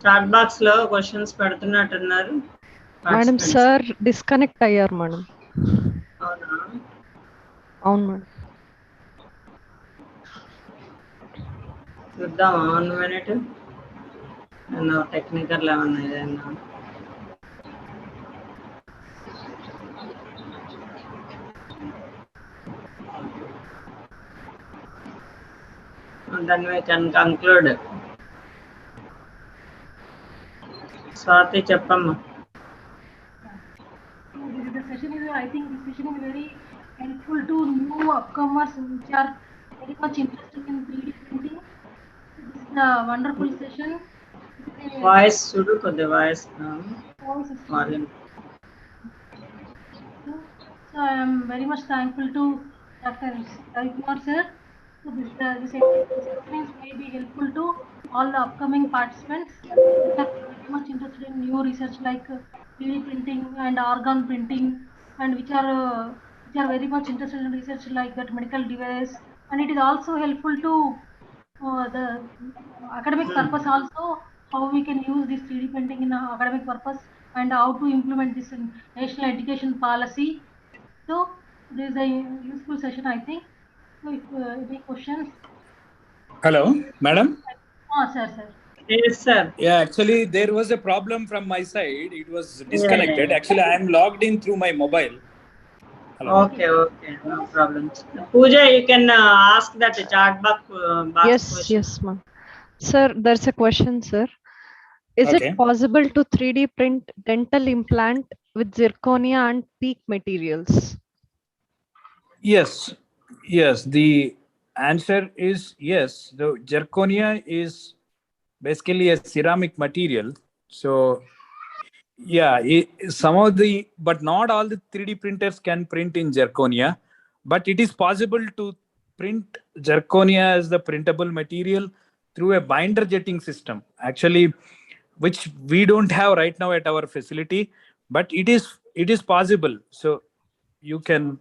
Chat box లో questions పెడుతున్నట్టున్నారు. Madam, sir disconnect అయ్యారు madam. అవునా? అవును madam. చూద్దామా 1 minute. Technical ఏమన్నా ఏదైనా. Then we can conclude. Swati Chappamma. The session is, I think this session is very helpful to new upcomers which are very much interested in 3D printing. This is a wonderful session. Voice sudu kodde voice. Volume. So I am very much thankful to Dr. Ravikumar sir. So this session may be helpful to all the upcoming participants which are very much interested in new research like 3D printing and organ printing, and which are very much interested in research like that medical device, and it is also helpful to the academic purpose also, how we can use this 3D printing in academic purpose and how to implement this in national education policy. So this is a useful session, I think. So if any questions? Hello, madam. Sir. Yes, sir. Yeah, actually there was a problem from my side. It was disconnected. Actually, I am logged in through my mobile. Hello. Okay, no problem. Pooja, you can ask that chat box. Yes, ma'am. Sir, there's a question, sir. Is it possible to 3D print dental implant with zirconia and PEEK materials? Yes. The answer is yes. The zirconia is basically a ceramic material. So yeah, some of the, but not all the 3D printers can print in zirconia, but it is possible to print zirconia as the printable material through a binder jetting system, actually, which we don't have right now at our facility, but it is possible. So you can.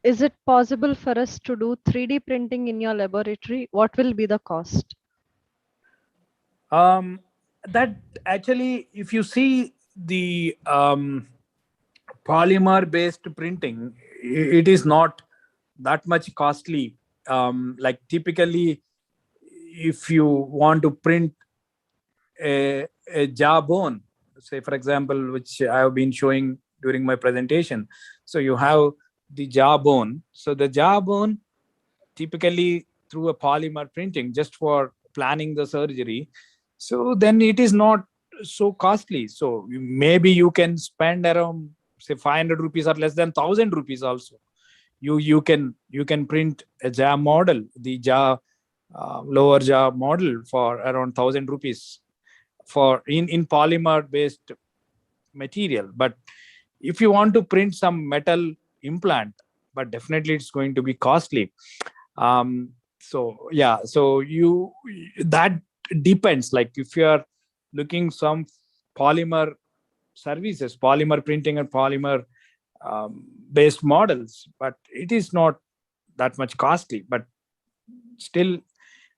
Is it possible for us to do 3D printing in your laboratory? What will be the cost? That actually, if you see the polymer based printing, it is not that much costly. Like typically, if you want to print a jawbone, say for example, which I have been showing during my presentation. So you have the jawbone. So the jawbone, typically through a polymer printing, just for planning the surgery. So then it is not so costly. So maybe you can spend around say 500 rupees or less than 1,000 rupees also. You can print a jaw model, the jaw lower jaw model for around 1,000 rupees for in polymer based material. But if you want to print some metal implant, but definitely it's going to be costly. So yeah, so that depends. Like if you are looking some polymer services, polymer printing and polymer based models, but it is not that much costly. But still,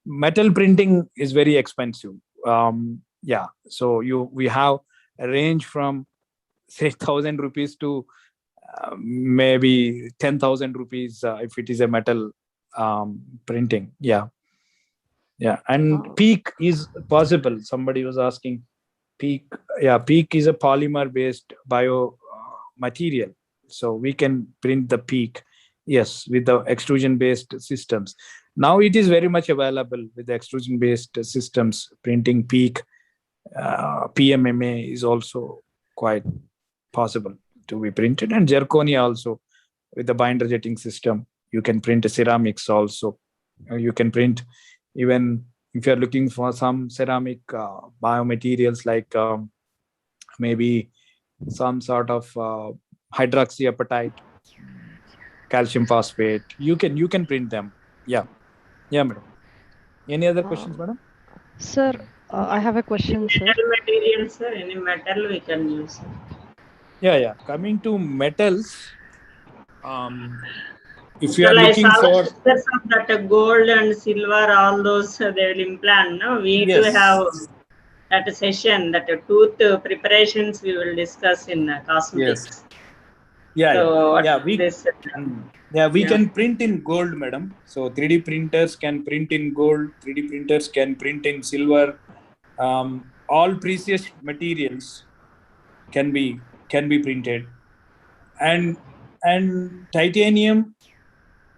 metal printing is very expensive. Yeah, so we have a range from say 1,000 rupees to maybe 10,000 rupees if it is a metal printing. Yeah, and PEEK is possible. Somebody was asking PEEK. Yeah, PEEK is a polymer based bio material, so we can print the PEEK, yes, with the extrusion based systems. Now it is very much available with the extrusion based systems. Printing PEEK, PMMA is also quite possible to be printed, and zirconia also with the binder jetting system. You can print ceramics also. You can print, even if you're looking for some ceramic biomaterials like maybe some sort of hydroxyapatite, calcium phosphate. You can print them. Yeah, madam. Any other questions, madam? Sir, I have a question, Any sir. metal materials, sir? Any metal we can use? Sir? Yeah. Coming to metals, if you are Well, I looking saw for, pictures of that gold and silver, all those they will implant. No, we need to have that session, that tooth preparations we will discuss in cosmetics. We can print in gold, madam. So 3D printers can print in gold. 3D printers can print in silver. All precious materials can be printed, and titanium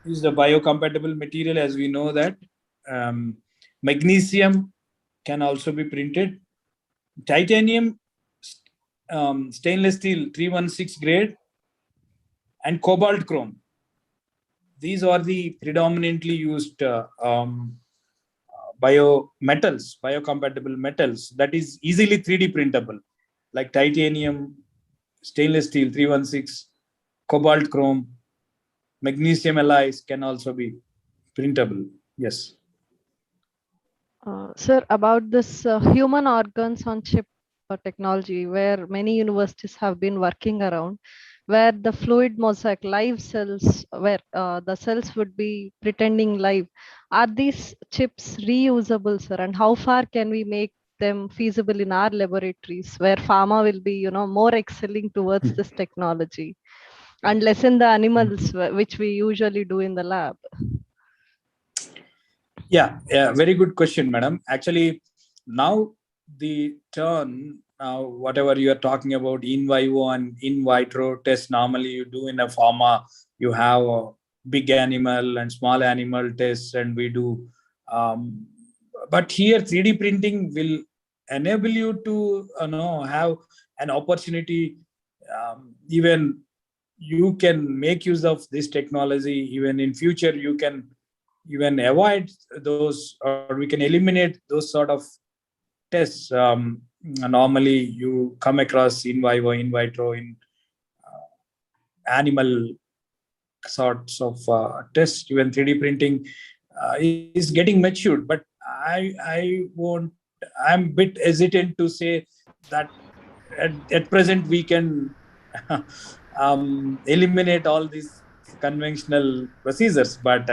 is the biocompatible material, as we know that. Magnesium can also be printed. Titanium, stainless steel 316 grade, and cobalt chrome. These are the predominantly used biocompatible metals that is easily 3D printable, like titanium, stainless steel 316, cobalt chrome, magnesium alloys can also be printable. Yes. Sir, about this human organs on chip technology, where many universities have been working around, where the fluid mosaic live cells, where the cells would be pretending live. Are these chips reusable, sir? And how far can we make them feasible in our laboratories, where pharma will be, more excelling towards this technology, and lessen the animals, which we usually do in the lab? Yeah, very good question, madam. Actually, now the turn, whatever you are talking about, in vivo and in vitro test, normally you do in a pharma, you have a big animal and small animal tests, and we do. But here, 3D printing will enable you to have an opportunity. Even you can make use of this technology. Even in future, you can even avoid those, or we can eliminate those sort of tests. Normally you come across in vivo, in vitro, in animal sorts of tests. Even 3D printing is getting matured, but I'm a bit hesitant to say that at present we can eliminate all these conventional procedures, but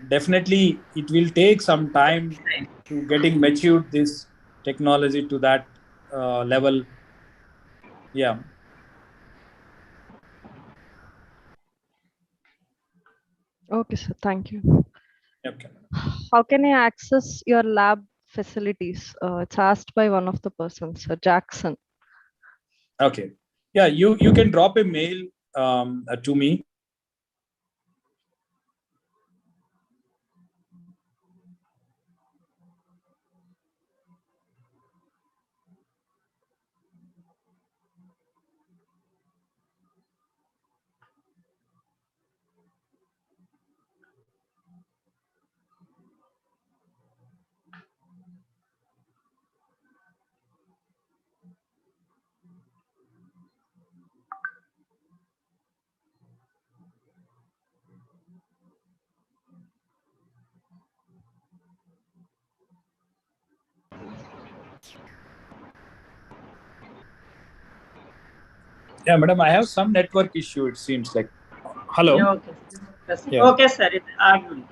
definitely it will take some time to getting matured this technology to that level. Yeah. Okay, sir. Thank you. Okay. How can I access your lab facilities? It's asked by one of the persons, Jackson. Okay. Yeah, you can drop a mail to me. Yeah, madam, I have some network issue, it seems like. Hello. Yeah, okay. Yeah. Okay, sir. It's argument.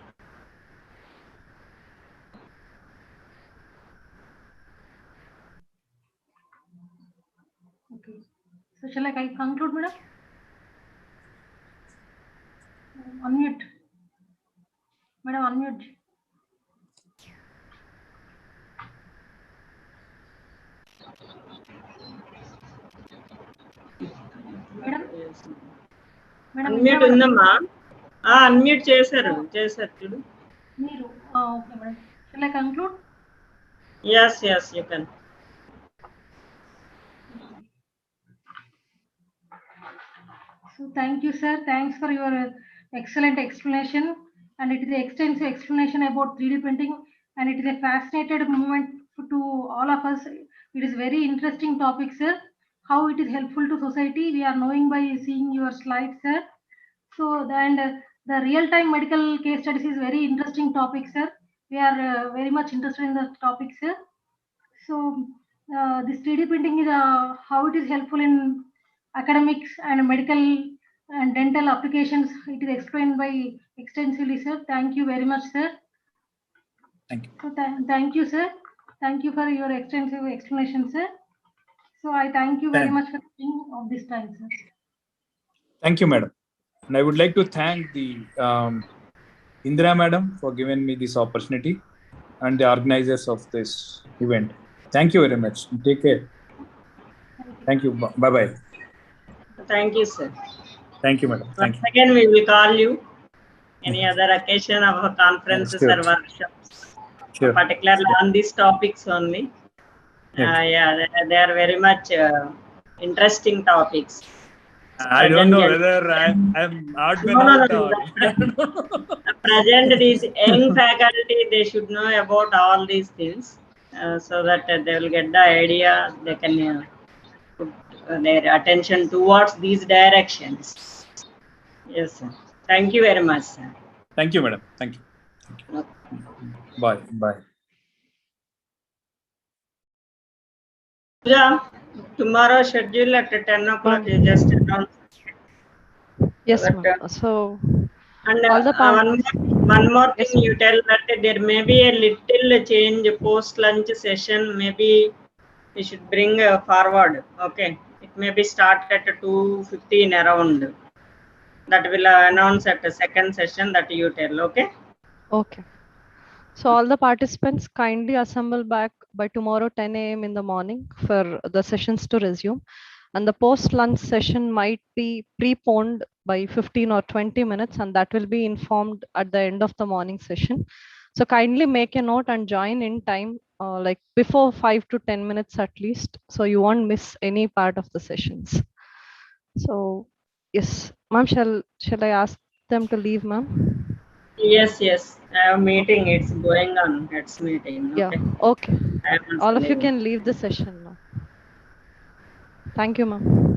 Okay. So shall I conclude, madam? Unmute. Madam, unmute. Madam? Madam, Unmute undamma. Unmute చేశారు చూడు. మీరు okay, madam. Shall I conclude? Yes, you can. So thank you, sir. Thanks for your excellent explanation, and it is an extensive explanation about 3D printing, and it is a fascinated moment to all of us. It is very interesting topic, sir. How it is helpful to society, we are knowing by seeing your slides, sir. So the real-time medical case studies is very interesting topic, sir. We are very much interested in the topic, sir. So this 3D printing is how it is helpful in academics and medical and dental applications. It is explained by extensively, sir. Thank you very much, sir. Thank you. So thank you, sir. Thank you for your extensive explanation, sir. So I thank you very much for being of this time, sir. Thank you, madam. And I would like to thank the Indira madam for giving me this opportunity and the organizers of this event. Thank you very much. Take care. Thank you. Bye-bye. Thank you, sir. Thank you, madam. Thank you. Once again, we will call you any other occasion of our conferences or workshops, particularly on these topics only. Yeah, they are very much interesting topics. I don't know whether I'm odd man or present these young faculty, they should know about all these things so that they will get the idea, they can put their attention towards these directions. Yes, sir. Thank you very much, sir. Thank you, madam. Thank you. Thank you. Bye. Bye. Yeah, tomorrow schedule at 10 o'clock, you just announced. Yes, ma'am. So, and all the one more thing, you tell that there may be a little change post-lunch session. Maybe we should bring forward. Okay, it may be start at 2:15 around. That will announce at the second session that you tell. Okay. Okay. So all the participants kindly assemble back by tomorrow 10 a.m. in the morning for the sessions to resume. And the post-lunch session might be preponed by 15 or 20 minutes, and that will be informed at the end of the morning session. So kindly make a note and join in time, like before 5 to 10 minutes at least, so you won't miss any part of the sessions. So yes, ma'am, shall I ask them to leave, ma'am? Yes, yes. I have a meeting. It's going on. It's meeting. Okay. Yeah. Okay. All of you can leave the session now. Thank you, ma'am.